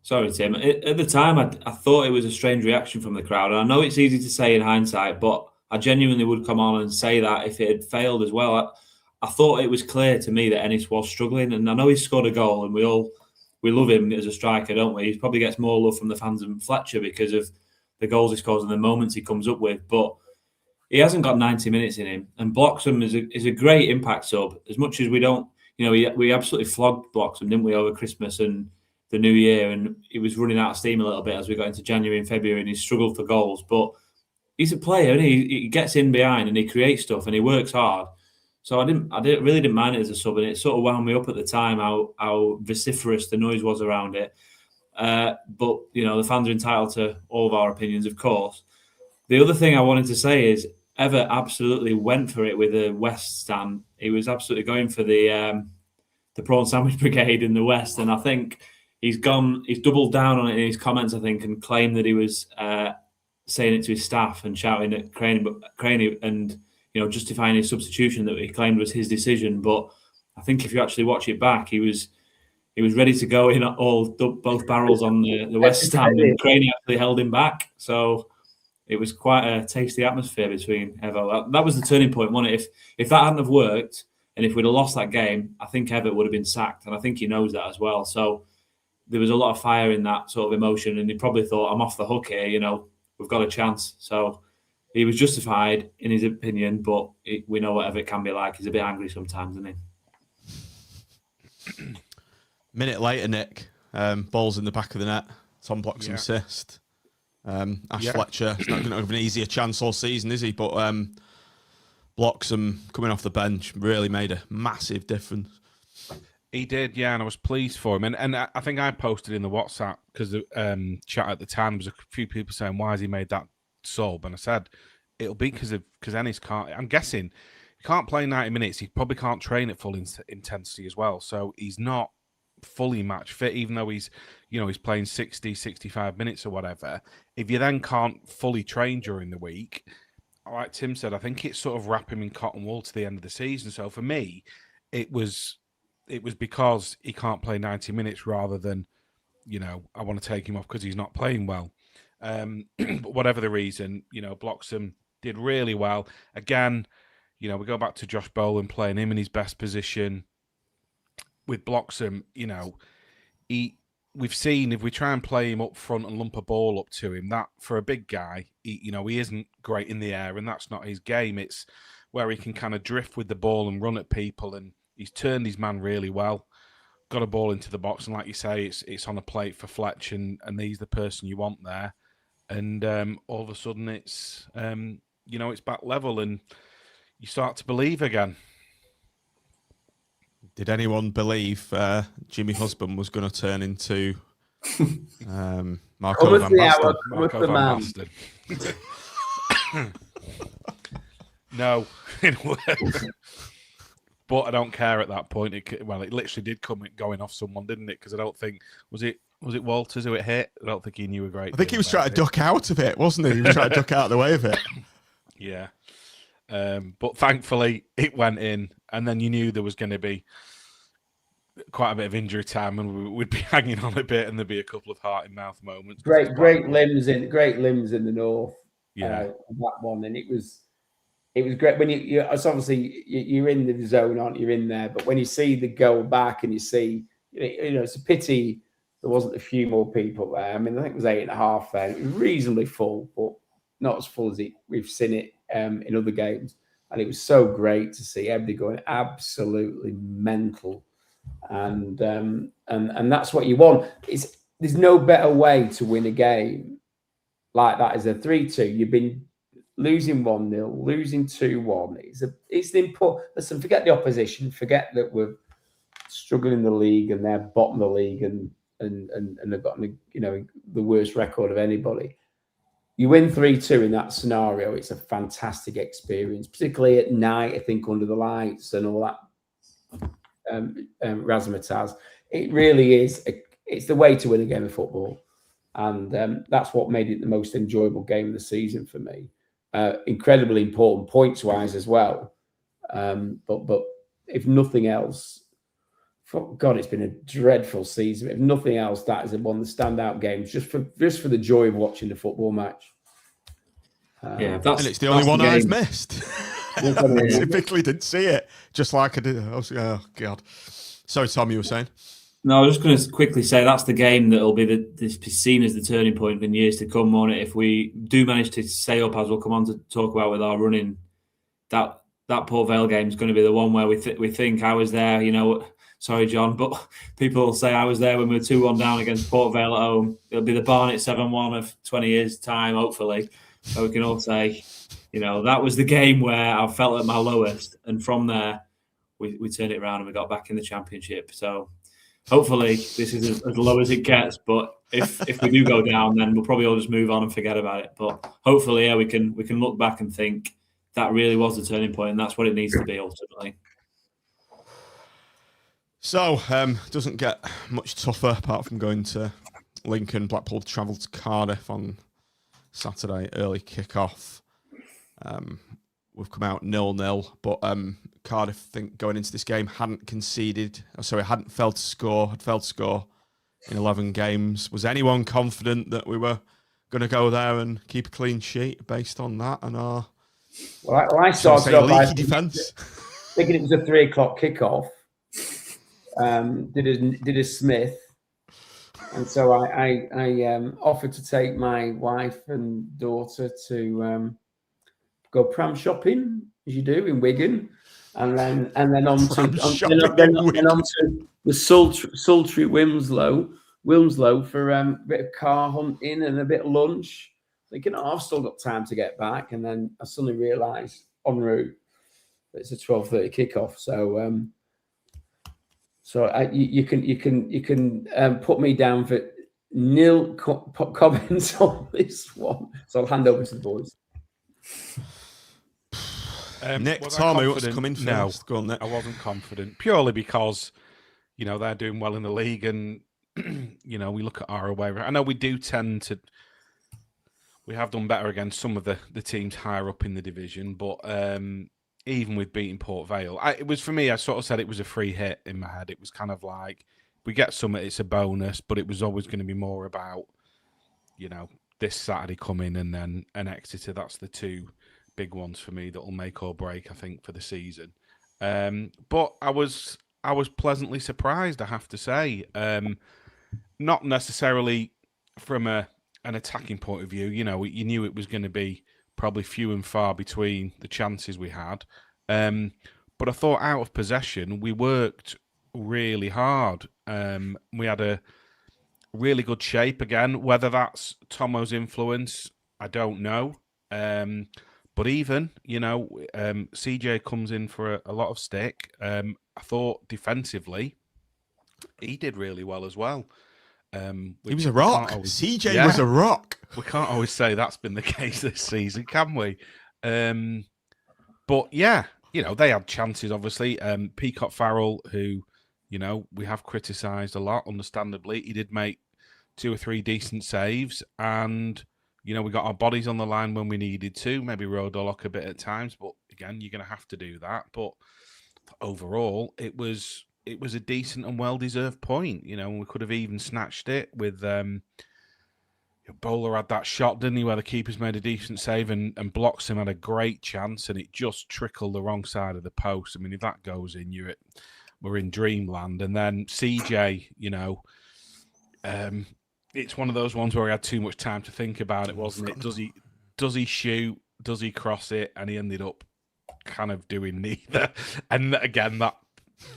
Sorry, Tim. At the time, I thought it was a strange reaction from the crowd. And I know it's easy to say in hindsight, but I genuinely would come on and say that if it had failed as well. I thought it was clear to me that Ennis was struggling. And I know he scored a goal, and we love him as a striker, don't we? He probably gets more love from the fans than Fletcher because of the goals he scores and the moments he comes up with. But he hasn't got 90 minutes in him. And Bloxham is a great impact sub. As much as we don't, we absolutely flogged Bloxham, didn't we, over Christmas and the New Year, and he was running out of steam a little bit as we got into January and February, and he struggled for goals. But he's a player, and he gets in behind and he creates stuff and he works hard. So I really didn't mind it as a sub, and it sort of wound me up at the time how vociferous the noise was around it. But the fans are entitled to all of our opinions, of course. The other thing I wanted to say is Ever absolutely went for it with the West stand. He was absolutely going for the prawn sandwich brigade in the West, and I think he's doubled down on it in his comments, I think, and claimed that he was saying it to his staff and shouting at Craney and justifying his substitution that he claimed was his decision. But I think if you actually watch it back, he was ready to go in both barrels on the West stand, and Craney actually held him back. So it was quite a tasty atmosphere between Evo. That was the turning point, wasn't it? If that hadn't have worked, and if we'd have lost that game, I think Evo would have been sacked, and I think he knows that as well. So there was a lot of fire in that sort of emotion, and he probably thought, I'm off the hook here, we've got a chance. So he was justified in his opinion, but we know whatever it can be like. He's a bit angry sometimes, isn't he? Minute later, Nick, ball's in the back of the net. Tom Bloxham assist. Fletcher is not going to have an easier chance all season, is he? But Bloxham coming off the bench really made a massive difference. He did, yeah, and I was pleased for him. And I think I posted in the WhatsApp because the chat at the time, there was a few people saying, why has he made that sub? And I said, it'll be because Ennis can't. I'm guessing he can't play 90 minutes. He probably can't train at full intensity as well. So he's not fully match fit, even though he's playing 60, 65 minutes or whatever. If you then can't fully train during the week, like Tim said, I think it's sort of wrap him in cotton wool to the end of the season. So for me, it was because he can't play 90 minutes rather than, I want to take him off because he's not playing well. But whatever the reason, Bloxham did really well. Again, we go back to Josh Boland playing him in his best position. With Bloxham, we've seen if we try and play him up front and lump a ball up to him, that for a big guy, he isn't great in the air, and that's not his game. It's where he can kind of drift with the ball and run at people, and he's turned his man really well. Got a ball into the box, and like you say, it's on a plate for Fletch, and he's the person you want there. And all of a sudden, it's it's back level, and you start to believe again. Did anyone believe Jimmy Husband was going to turn into Marco Van Basten? No. But I don't care at that point. It literally did come going off someone, didn't it? Because I don't think... Was it Walters who it hit? I don't think he knew a great deal. I think he was trying to duck out of it, wasn't he? He was trying to duck out of the way of it. Yeah. But thankfully, it went in, and then you knew there was going to be quite a bit of injury time, and we'd be hanging on a bit, and there'd be a couple of heart in mouth moments. Great limbs in the north. Yeah, that one, and it was great when it's obviously you're in the zone, aren't you? You're in there, but when you see the goal back and you see, it's a pity there wasn't a few more people there. I mean, I think it was 8.5 there. It was reasonably full, but not as full as we've seen it in other games. And it was so great to see everybody going absolutely mental, and that's what you want. There's no better way to win a game like that as a 3-2. You've been losing 1-0, losing 2-1. It's the important. Listen, forget the opposition. Forget that we're struggling in the league and they're bottom of the league and they've got the worst record of anybody. You win 3-2 in that scenario. It's a fantastic experience, particularly at night. I think under the lights and all that razzmatazz. It really is. It's the way to win a game of football, and that's what made it the most enjoyable game of the season for me. incredibly important points-wise as well. But if nothing else, God, it's been a dreadful season. If nothing else, that is one of the standout games, just for the joy of watching the football match. And it's the only one I've missed. I typically didn't see it, just like I did. Oh God! Sorry, Tom, you were saying? No, I was just going to quickly say that's the game that will be seen as the turning point in years to come, won't it? If we do manage to stay up, as we'll come on to talk about with our running, that Port Vale game is going to be the one where we think I was there. Sorry, John, but people will say I was there when we were 2-1 down against Port Vale at home. It'll be the Barnet 7-1 of 20 years' time, hopefully. So we can all say, that was the game where I felt at my lowest, and from there we turned it around and we got back in the Championship. So hopefully this is as low as it gets, but if we do go down, then we'll probably all just move on and forget about it. But hopefully, we can look back and think that really was the turning point, and that's what it needs to be ultimately. So, doesn't get much tougher apart from going to Lincoln. Blackpool travel to Cardiff on Saturday, early kick-off. We've come out 0-0, but Cardiff, think going into this game, hadn't failed to score in 11 games. Was anyone confident that we were going to go there and keep a clean sheet based on that and our I started off leaky defence? Thinking it was a 3:00 kickoff. Did a Smith, and so I offered to take my wife and daughter to go pram shopping, as you do in Wigan, and then on to the sultry Wilmslow for a bit of car hunting and a bit of lunch. Thinking, I've still got time to get back, and then I suddenly realised en route that it's a 12:30 kickoff. So you can put me down for nil comments on this one. So I'll hand over to the boys. Nick, Tom, who wants to come in first? No, go on, Nick. I wasn't confident purely because they're doing well in the league, and we look at our away. I know we do tend to. We have done better against some of the teams higher up in the division, but even with beating Port Vale, it was for me. I sort of said it was a free hit in my head. It was kind of like we get something, it's a bonus, but it was always going to be more about this Saturday coming and then an Exeter. That's the two big ones for me that will make or break, I think, for the season. But I was pleasantly surprised, I have to say. Not necessarily from an attacking point of view. You knew it was going to be probably few and far between the chances we had. But I thought out of possession, we worked really hard. We had a really good shape again. Whether that's Tomo's influence, I don't know. But even, CJ comes in for a lot of stick. I thought defensively, he did really well as well. He was a rock. CJ was a rock. We can't always say that's been the case this season, can we? But yeah, they had chances, obviously. Peacock Farrell, who, we have criticised a lot, understandably. He did make 2 or 3 decent saves, and we got our bodies on the line when we needed to. Maybe rode our luck a bit at times, but again, you're going to have to do that. But overall, it was a decent and well-deserved point. We could have even snatched it with Bowler had that shot, didn't he, where the keeper's made a decent save and Bloxham had a great chance and it just trickled the wrong side of the post. I mean, if that goes in, we're in dreamland. And then CJ, it's one of those ones where he had too much time to think about it, wasn't it? Does he shoot? Does he cross it? And he ended up kind of doing neither. And again,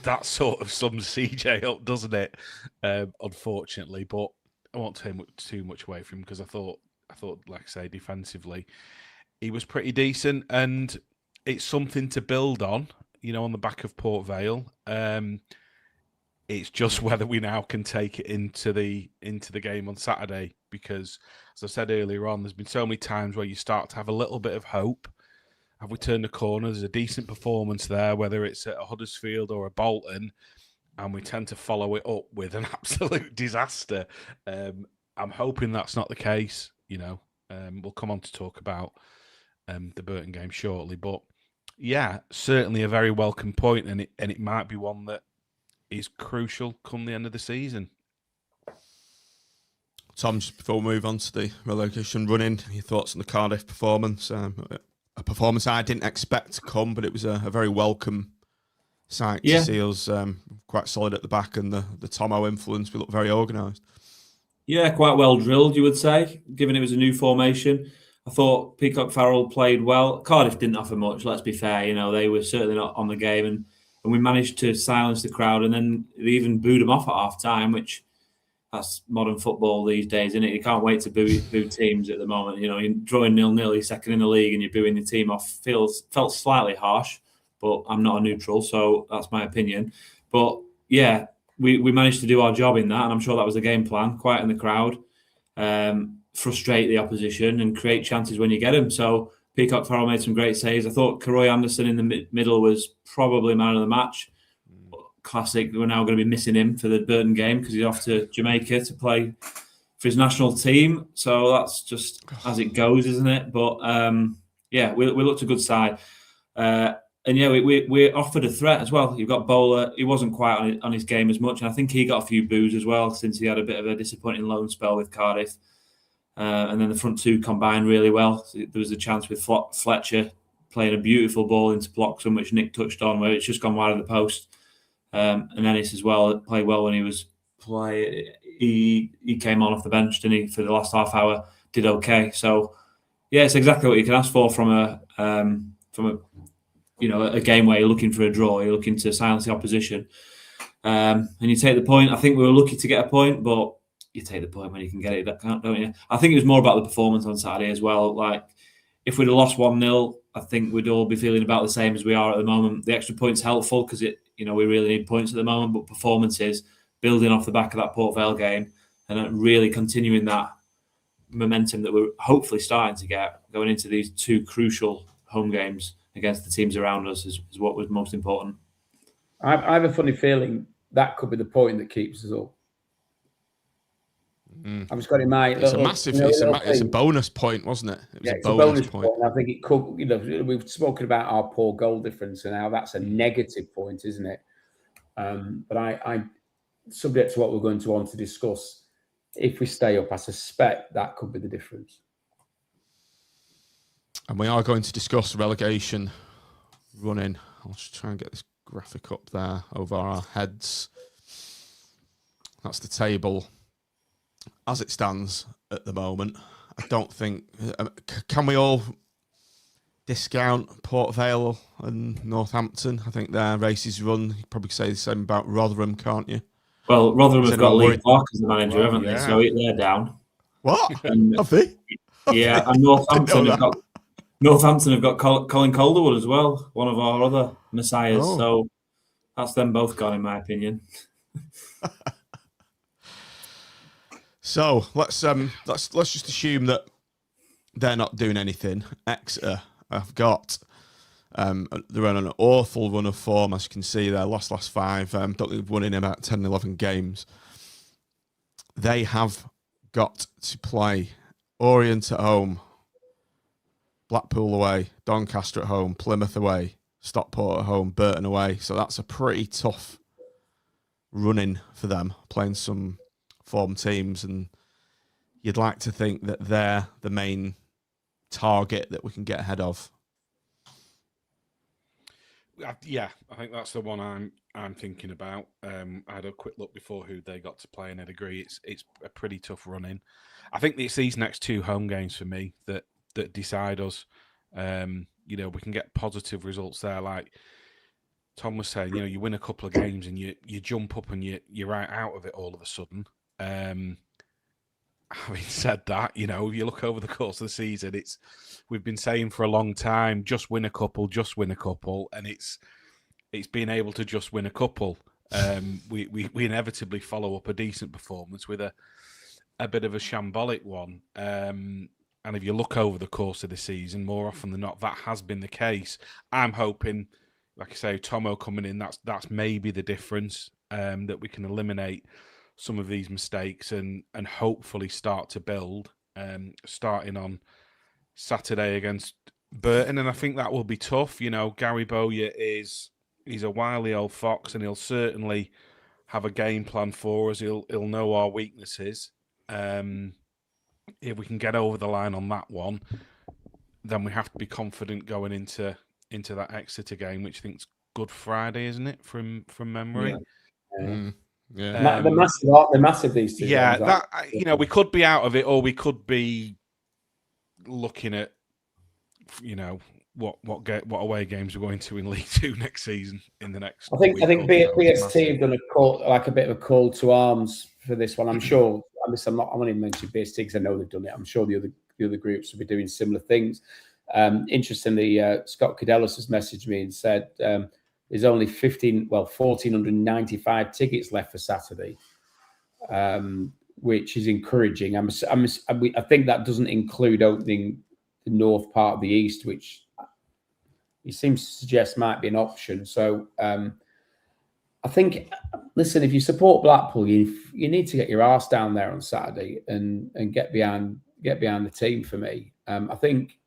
that sort of sums CJ up, doesn't it? Unfortunately, but I won't take too much away from him because I thought, like I say, defensively, he was pretty decent, and it's something to build on. On the back of Port Vale, it's just whether we now can take it into the game on Saturday. Because, as I said earlier on, there's been so many times where you start to have a little bit of hope. Have we turned the corner? There's a decent performance there, whether it's at a Huddersfield or a Bolton, and we tend to follow it up with an absolute disaster. I'm hoping that's not the case. We'll come on to talk about the Burton game shortly. But yeah, certainly a very welcome point, and it might be one that is crucial come the end of the season. Tom, just before we move on to the relegation run-in, your thoughts on the Cardiff performance? A performance I didn't expect to come, but it was a very welcome sight to see us quite solid at the back, and the Tomo influence. We look very organised. Yeah, quite well drilled, you would say, given it was a new formation. I thought Peacock Farrell played well. Cardiff didn't offer much, let's be fair. They were certainly not on the game, and we managed to silence the crowd, and then they even booed them off at half-time, which that's modern football these days, isn't it? You can't wait to boo teams at the moment. You're drawing 0-0, you're second in the league, and you're booing the team off. Felt slightly harsh, but I'm not a neutral, so that's my opinion. But yeah, we managed to do our job in that, and I'm sure that was the game plan. Quieten the crowd, frustrate the opposition, and create chances when you get them. So Peacock Farrell made some great saves. I thought Karoy Anderson in the middle was probably man of the match. Classic. We're now going to be missing him for the Burton game because he's off to Jamaica to play for his national team. So that's just as it goes, isn't it? But yeah, we looked a good side. And yeah, we offered a threat as well. You've got Bowler. He wasn't quite on his game as much, and I think he got a few boos as well since he had a bit of a disappointing loan spell with Cardiff. And then the front two combined really well. So there was a chance with Fletcher playing a beautiful ball into Bloxham, which Nick touched on, where it's just gone wide of the post. And Ennis as well played well when he was playing. He came on off the bench, didn't he, for the last half hour? Did okay. So yeah, it's exactly what you can ask for from a game where you're looking for a draw, you're looking to silence the opposition, and you take the point. I think we were lucky to get a point, but you take the point when you can get it, don't you? I think it was more about the performance on Saturday as well. Like, if we'd have lost 1-0, I think we'd all be feeling about the same as we are at the moment. The extra point's helpful because we really need points at the moment, but performances, building off the back of that Port Vale game and really continuing that momentum that we're hopefully starting to get going into these two crucial home games against the teams around us is what was most important. I have a funny feeling that could be the point that keeps us up. I've just got in mind. It's a massive. It's a bonus point, wasn't it? It was a bonus point. I think it could. We've spoken about our poor goal difference and how that's a negative point, isn't it? But I, subject to what we're going to want to discuss, if we stay up, I suspect that could be the difference. And we are going to discuss relegation run-in. I'll just try and get this graphic up there over our heads. That's the table as it stands at the moment. I don't think... can we all discount Port Vale and Northampton? I think their races run. You probably say the same about Rotherham, can't you? Well, Rotherham have got Lee Clark as the manager, haven't they? So they're down. What? Have they? Yeah, and Northampton have got Colin Calderwood as well, one of our other messiahs. Oh. So that's them both gone, in my opinion. So let's just assume that they're not doing anything. Exeter have got they're on an awful run of form, as you can see. Their last 5. Don't think they've won in about 10, 11 games. They have got to play Orient at home, Blackpool away, Doncaster at home, Plymouth away, Stockport at home, Burton away. So that's a pretty tough run-in for them, playing some form teams, and you'd like to think that they're the main target that we can get ahead of. Yeah, I think that's the one I'm thinking about. I had a quick look before who they got to play, and I'd agree it's a pretty tough run-in. I think it's these next 2 home games for me that decide us. We can get positive results there, like Tom was saying. You win a couple of games and you jump up and you're right out of it all of a sudden. Having said that, if you look over the course of the season, we've been saying for a long time, just win a couple, and it's being able to just win a couple. We inevitably follow up a decent performance with a bit of a shambolic one. And if you look over the course of the season, more often than not, that has been the case. I'm hoping, like I say, Tomo coming in, that's maybe the difference, that we can eliminate some of these mistakes and hopefully start to build, starting on Saturday against Burton, and I think that will be tough. You know, Gary Bowyer he's a wily old fox, and he'll certainly have a game plan for us. He'll know our weaknesses. If we can get over the line on that one, then we have to be confident going into that Exeter game, which I think's Good Friday, isn't it? From memory. Yeah. They're massive, these two. Yeah, games, that we could be out of it, or we could be looking at what away games we're going to in League Two next season in the next. I think BST have done a bit of a call to arms for this one. I'm sure. I'm not even mentioning BST because I know they've done it. I'm sure the other groups will be doing similar things. Interestingly, Scott Cadellis has messaged me and said there's only 1,495 tickets left for Saturday, which is encouraging. I think that doesn't include opening the north part of the east, which he seems to suggest might be an option. So I think, listen, if you support Blackpool, you need to get your arse down there on Saturday and get behind the team. For me, I think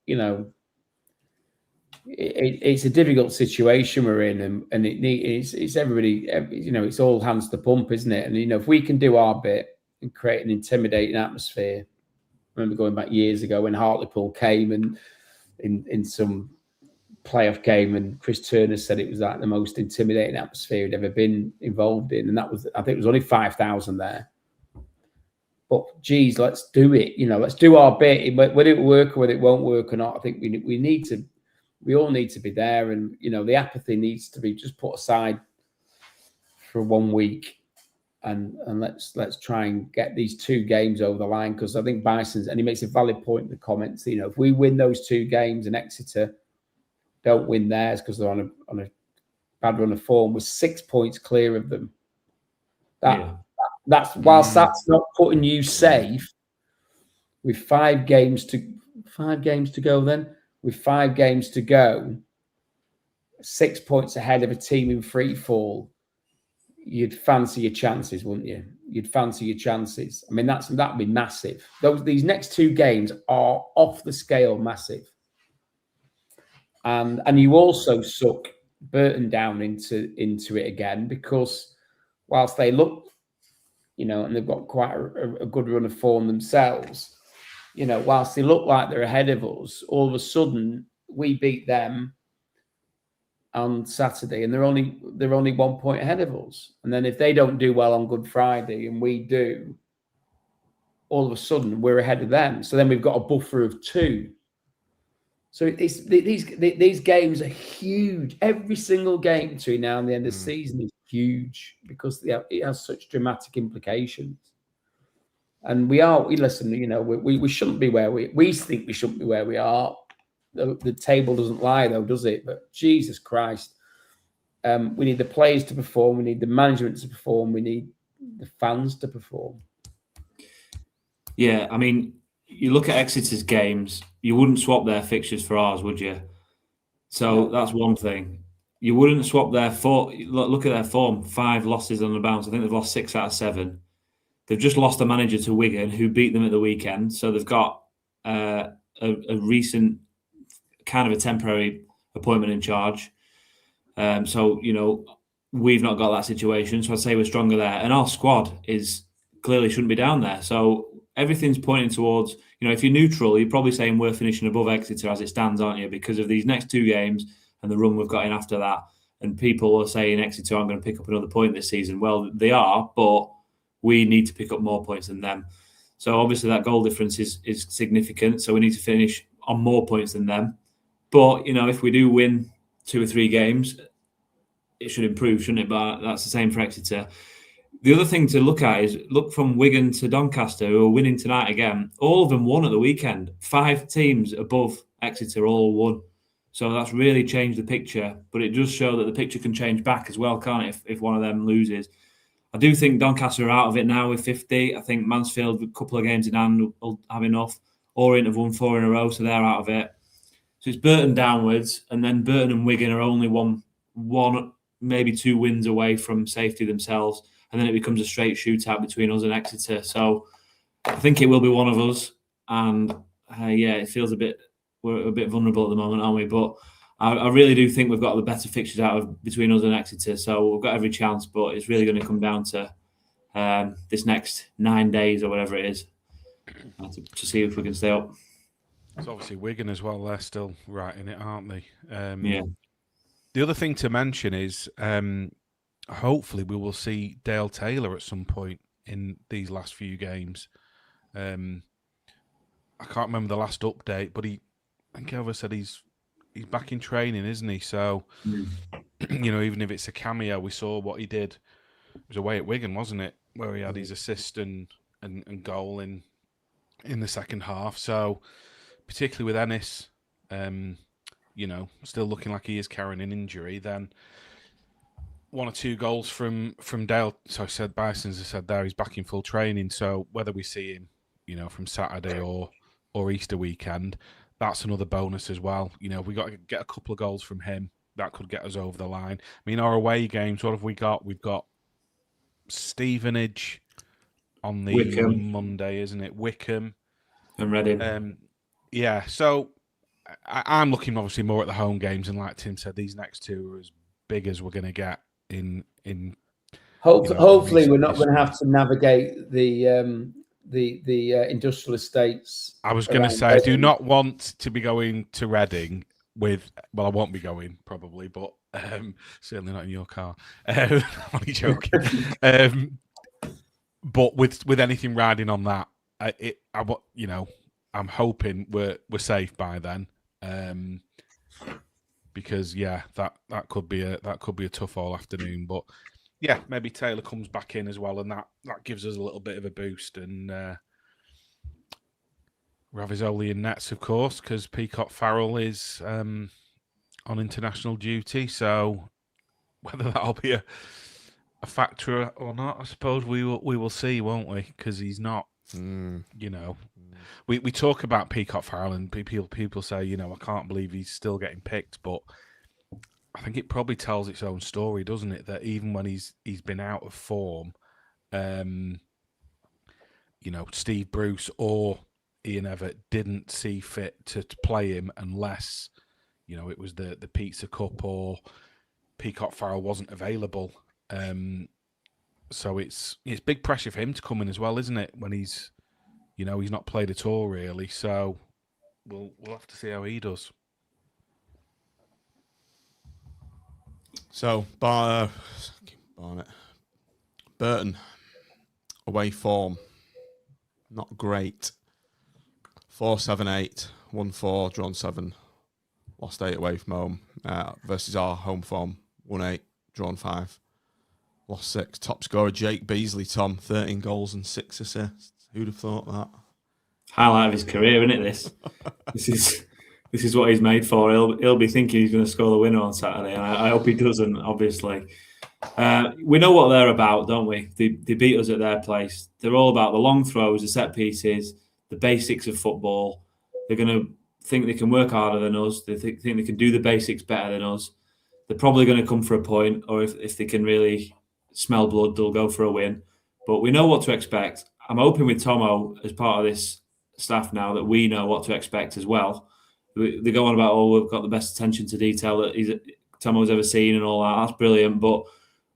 it's a difficult situation we're in, and it's everybody. It's all hands to the pump, isn't it? And if we can do our bit and create an intimidating atmosphere. I remember going back years ago when Hartlepool came and in some playoff game, and Chris Turner said it was like the most intimidating atmosphere he'd ever been involved in, and that was, I think, it was only 5,000 there. But geez, let's do it. Let's do our bit. Whether it work or whether it won't work or not, I think we all need to be there, and the apathy needs to be just put aside for 1 week. And let's try and get these two games over the line, because I think Bison's, and he makes a valid point in the comments. If we win those two games and Exeter don't win theirs because they're on a bad run of form, we're 6 points clear of them. That's whilst that's not putting you safe. With 5 games to go, then with 5 games to go, 6 points ahead of a team in free fall. You'd fancy your chances, wouldn't you? You'd fancy your chances. I mean, that'd be massive. These next 2 games are off the scale massive. And you also suck Burton down into it again, because whilst they look, and they've got quite a good run of form themselves, whilst they look like they're ahead of us, all of a sudden we beat them on Saturday, and they're only 1 point ahead of us. And then if they don't do well on Good Friday and we do, all of a sudden we're ahead of them. So then we've got a buffer of 2. So these games are huge. Every single game between now and the end of the season is huge, because it has such dramatic implications. And we shouldn't be where we think we shouldn't be where we are. The table doesn't lie, though, does it? But Jesus Christ, we need the players to perform. We need the management to perform. We need the fans to perform. Yeah, I mean, you look at Exeter's games, you wouldn't swap their fixtures for ours, would you? So that's one thing. You wouldn't swap their form. Look at their form. 5 losses on the bounce. I think they've lost 6 out of 7. They've just lost a manager to Wigan, who beat them at the weekend. So they've got a recent kind of a temporary appointment in charge. So we've not got that situation. So I'd say we're stronger there. And our squad clearly shouldn't be down there. So everything's pointing towards, if you're neutral, you're probably saying we're finishing above Exeter as it stands, aren't you? Because of these next 2 games and the run we've got in after that. And people are saying Exeter aren't going to pick up another point this season. Well, they are, but we need to pick up more points than them. So obviously that goal difference is significant. So we need to finish on more points than them. But, if we do win 2 or 3 games, it should improve, shouldn't it? But that's the same for Exeter. The other thing to look at is look from Wigan to Doncaster, who are winning tonight again. All of them won at the weekend. 5 teams above Exeter all won. So that's really changed the picture. But it does show that the picture can change back as well, can't it, if one of them loses. I do think Doncaster are out of it now with 50. I think Mansfield, a couple of games in hand, will have enough. Orient have won 4 in a row, so they're out of it. So it's Burton downwards, and then Burton and Wigan are only one, maybe 2 wins away from safety themselves, and then it becomes a straight shootout between us and Exeter. So I think it will be one of us, and it feels a bit we're a bit vulnerable at the moment, aren't we? But I really do think we've got the better fixtures out of between us and Exeter, so we've got every chance. But it's really going to come down to this next 9 days or whatever it is to see if we can stay up. It's obviously Wigan as well. They're still right in it, aren't they? Yeah. The other thing to mention is hopefully we will see Dale Taylor at some point in these last few games. I can't remember the last update, but I think Elva said he's back in training, isn't he? So, even if it's a cameo, we saw what he did. It was away at Wigan, wasn't it? Where he had his assist and goal in the second half. So, particularly with Ennis, still looking like he is carrying an injury, then 1 or 2 goals from Dale. So I said, Bisons has said there, he's back in full training. So whether we see him, from Saturday or Easter weekend, that's another bonus as well. We got to get a couple of goals from him. That could get us over the line. I mean, our away games, what have we got? We've got Stevenage on the Wickham. Monday, isn't it? Wickham. And Reading. Yeah, so I'm looking obviously more at the home games, and like Tim said, these next 2 are as big as we're going to get in Hopefully, we're not going to have to navigate the industrial estates. I was going to say, I do not want to be going to Reading with. Well, I won't be going probably, but certainly not in your car. I'm only joking. But with anything riding on that, I'm hoping we're safe by then, because that could be a tough all afternoon. But yeah, maybe Taylor comes back in as well, and that gives us a little bit of a boost. And Ravizoli in nets, of course, because Peacock Farrell is on international duty. So whether that'll be a factor or not, I suppose we will see, won't we? Because he's not. We talk about Peacock Farrell, and people say, I can't believe he's still getting picked, but I think it probably tells its own story, doesn't it? That even when he's been out of form, Steve Bruce or Ian Evatt didn't see fit to play him unless, it was the Pizza Cup or Peacock Farrell wasn't available. So it's big pressure for him to come in as well, isn't it? When he's not played at all really. So we'll have to see how he does. So Burton away form not great. 4-7-8, 1-4, drawn 7, lost 8 away from home. Versus our home form 1-8, drawn 5. Lost 6. Top scorer Jake Beasley, Tom, 13 goals and 6 assists. Who'd have thought that? Highlight of his career, isn't it? This is what he's made for. He'll be thinking he's going to score the winner on Saturday, and I hope he doesn't. Obviously, we know what they're about, don't we? They beat us at their place. They're all about the long throws, the set pieces, the basics of football. They're going to think they can work harder than us. They think they can do the basics better than us. They're probably going to come for a point, or if they can really smell blood, they'll go for a win. But we know what to expect. I'm hoping with Tomo as part of this staff now that we know what to expect as well. They go on about, we've got the best attention to detail that Tomo's ever seen and all that. That's brilliant. But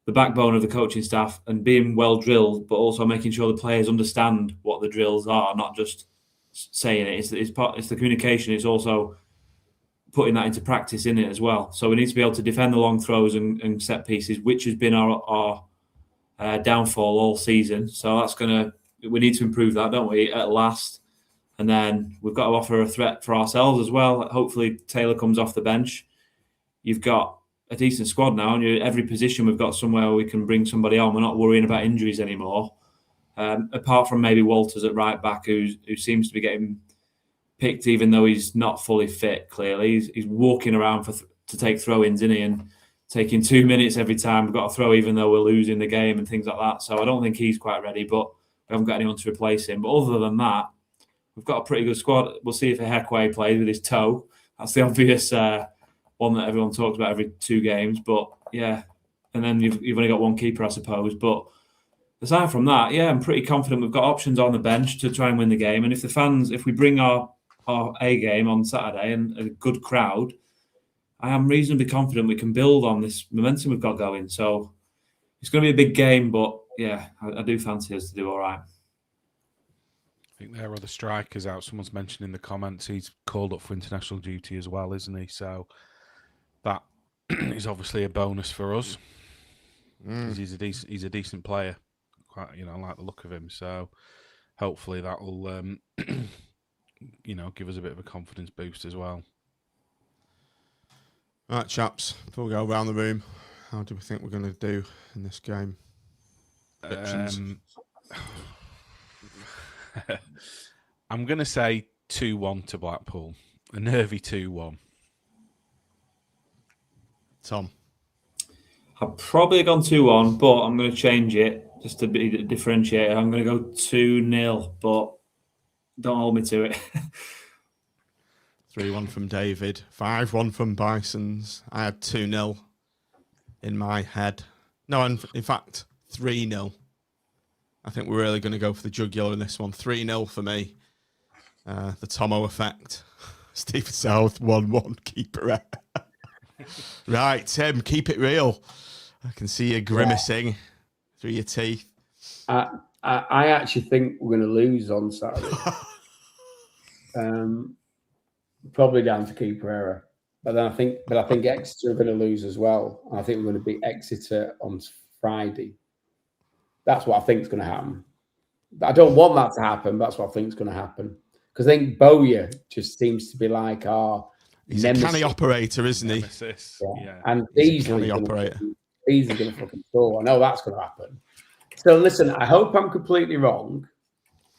the backbone of the coaching staff and being well drilled, but also making sure the players understand what the drills are, not just saying it. It's the communication. It's also putting that into practice in it as well. So we need to be able to defend the long throws and set pieces, which has been our downfall all season. So we need to improve that, don't we, at last? And then we've got to offer a threat for ourselves as well. Hopefully Taylor comes off the bench. You've got a decent squad now, and every position we've got somewhere where we can bring somebody on. We're not worrying about injuries anymore. Apart from maybe Walters at right back, who seems to be getting picked, even though he's not fully fit. Clearly, he's walking around to take throw-ins, isn't he? And taking 2 minutes every time. We've got to throw, even though we're losing the game and things like that. So I don't think he's quite ready, but we haven't got anyone to replace him. But other than that, we've got a pretty good squad. We'll see if Ehekwe plays with his toe. That's the obvious one that everyone talks about every 2 games. But yeah, and then you've only got one keeper, I suppose. But aside from that, yeah, I'm pretty confident we've got options on the bench to try and win the game. And if we bring our our A game on Saturday and a good crowd, I am reasonably confident we can build on this momentum we've got going. So it's going to be a big game, but yeah, I do fancy us to do all right. I think there are other strikers out. Someone's mentioned in the comments he's called up for international duty as well, isn't he? So that is obviously a bonus for us. Because he's a decent player. Quite, I like the look of him. So hopefully that will, give us a bit of a confidence boost as well. Right, chaps. Before we go around the room, how do we think we're going to do in this game? I'm going to say 2-1 to Blackpool. A nervy 2-1. Tom? I've probably gone 2-1, but I'm going to change it just to be differentiated. I'm going to go 2-0, but don't hold me to it. 3-1 from David. 5-1 from Bisons. I had 2-0 in my head. No, in fact, 3-0. I think we're really going to go for the jugular in this one. 3-0 for me. The Tomo effect. Stephen South, 1-1, keeper. Right, Tim, keep it real. I can see you grimacing through your teeth. I actually think we're going to lose on Saturday. Probably down to keeper error. But then I think Exeter are going to lose as well. And I think we're going to beat Exeter on Friday. That's what I think is going to happen. I don't want that to happen, but that's what I think is going to happen. Because I think Bowyer just seems to be like our He's nemesis. a canny operator, isn't he? Yeah. And He's a canny operator. He's going to fucking score. I know that's going to happen. So listen, I hope I'm completely wrong.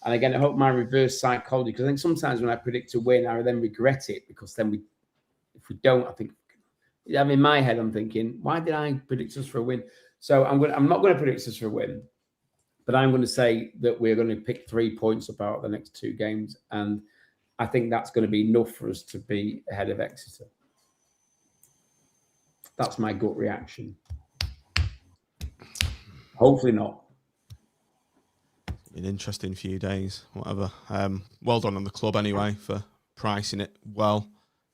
And again, I hope my reverse psychology, because I think sometimes when I predict a win, I then regret it because then if we don't, I think, in my head, I'm thinking, why did I predict us for a win? So I'm not going to predict us for a win, but I'm going to say that we're going to pick 3 points up out of the next 2 games. And I think that's going to be enough for us to be ahead of Exeter. That's my gut reaction. Hopefully not. An interesting few days, whatever. Well done on the club anyway for pricing it well.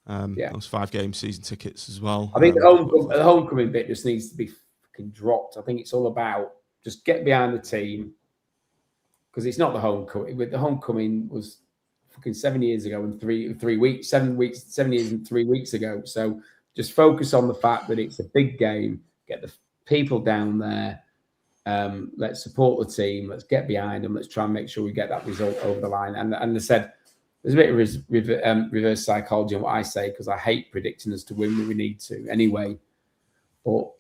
Those 5-game season tickets as well. I think the homecoming bit just needs to be fucking dropped. I think it's all about just get behind the team, because it's not the homecoming. The homecoming was fucking 7 years ago and 3 weeks, 7 weeks, 7 years and 3 weeks ago. So just focus on the fact that it's a big game. Get the people down there. Let's support the team. Let's get behind them. Let's try and make sure we get that result over the line. And I said, there's a bit of reverse psychology on what I say, because I hate predicting us to win when we need to anyway. But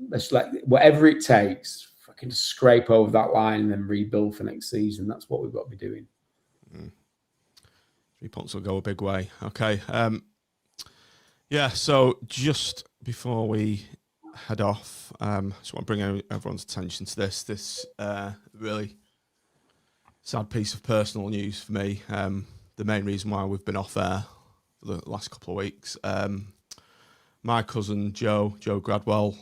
let's whatever it takes, fucking scrape over that line and then rebuild for next season. That's what we've got to be doing. 3 points will go a big way. Okay. So just before we head off, I just want to bring everyone's attention to this really sad piece of personal news for me. The main reason why we've been off air for the last couple of weeks. My cousin Joe Gradwell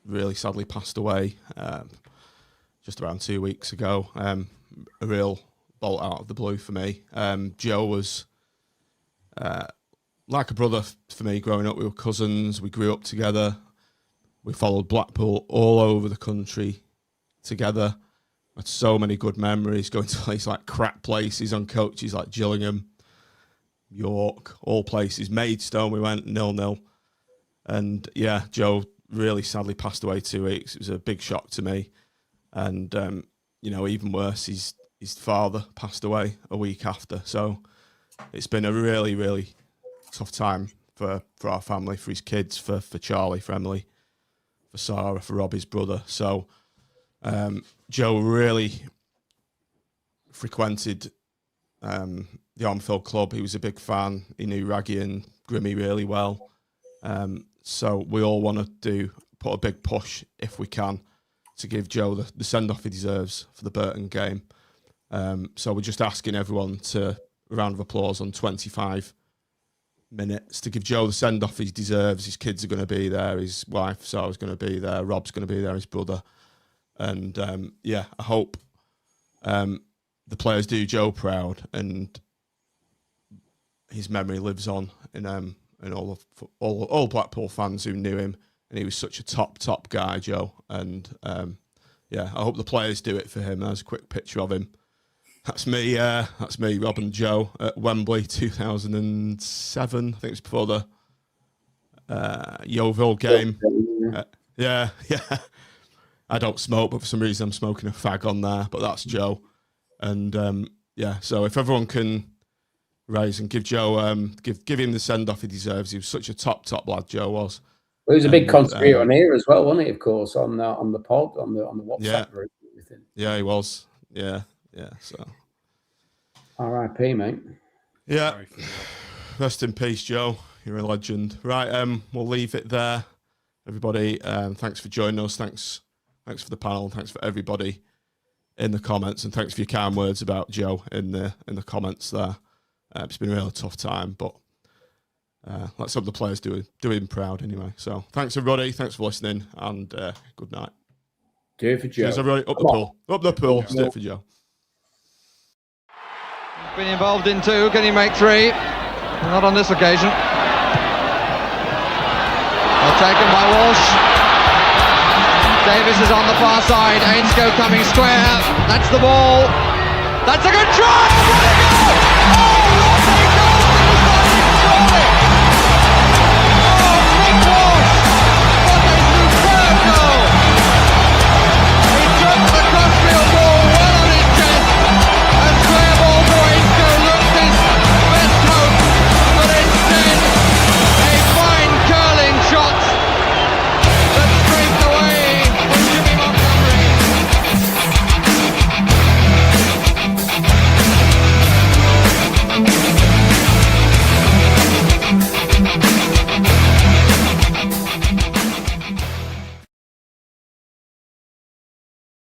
really sadly passed away just around 2 weeks ago. A real bolt out of the blue for me. Joe was like a brother for me growing up. We were cousins. We grew up together. We followed Blackpool all over the country together. Had so many good memories going to places like crap places on coaches like Gillingham, York, all places. Maidstone, we went 0-0. And yeah, Joe really sadly passed away 2 weeks. It was a big shock to me. And, even worse, his father passed away a week after. So it's been a really, really tough time for our family, for his kids, for Charlie, for Emily, for Sarah, for Robbie's brother. So Joe really frequented the Armfield Club. He was a big fan. He knew Raggy and Grimmy really well. So we all want to put a big push, if we can, to give Joe the send-off he deserves for the Burton game. So we're just asking everyone to a round of applause on 25 minutes to give Joe the send-off he deserves. His kids are going to be there. His wife, Sarah's going to be there. Rob's going to be there, his brother. And, I hope the players do Joe proud. And his memory lives on in all Blackpool fans who knew him, and he was such a top guy, Joe. And I hope the players do it for him. There's a quick picture of him. That's me, Rob and Joe at Wembley 2007. I think it was before the Yeovil game. Yeah. I don't smoke, but for some reason I'm smoking a fag on there. But that's Joe. And so if everyone can raise and give Joe, give him the send off he deserves. He was such a top lad. Joe was. Well, he was a big contributor on here as well, wasn't he? Of course, on the pod, on the WhatsApp group. Yeah, he was. Yeah. So, R.I.P. mate. Yeah. Rest in peace, Joe. You're a legend. Right. We'll leave it there, everybody. Thanks for joining us. Thanks for the panel. Thanks for everybody in the comments, and thanks for your kind words about Joe in the comments there. It's been a really tough time, but let's hope the players do him proud anyway. So thanks everybody. Thanks for listening, and good night. Do it for Joe. Cheers everybody. Up the pool. Yeah. Do it for Joe. Been involved in 2. Can he make 3? Not on this occasion. Well taken by Walsh. Davis is on the far side. Ainscough coming square. That's the ball. That's a good try. What a goal! Oh!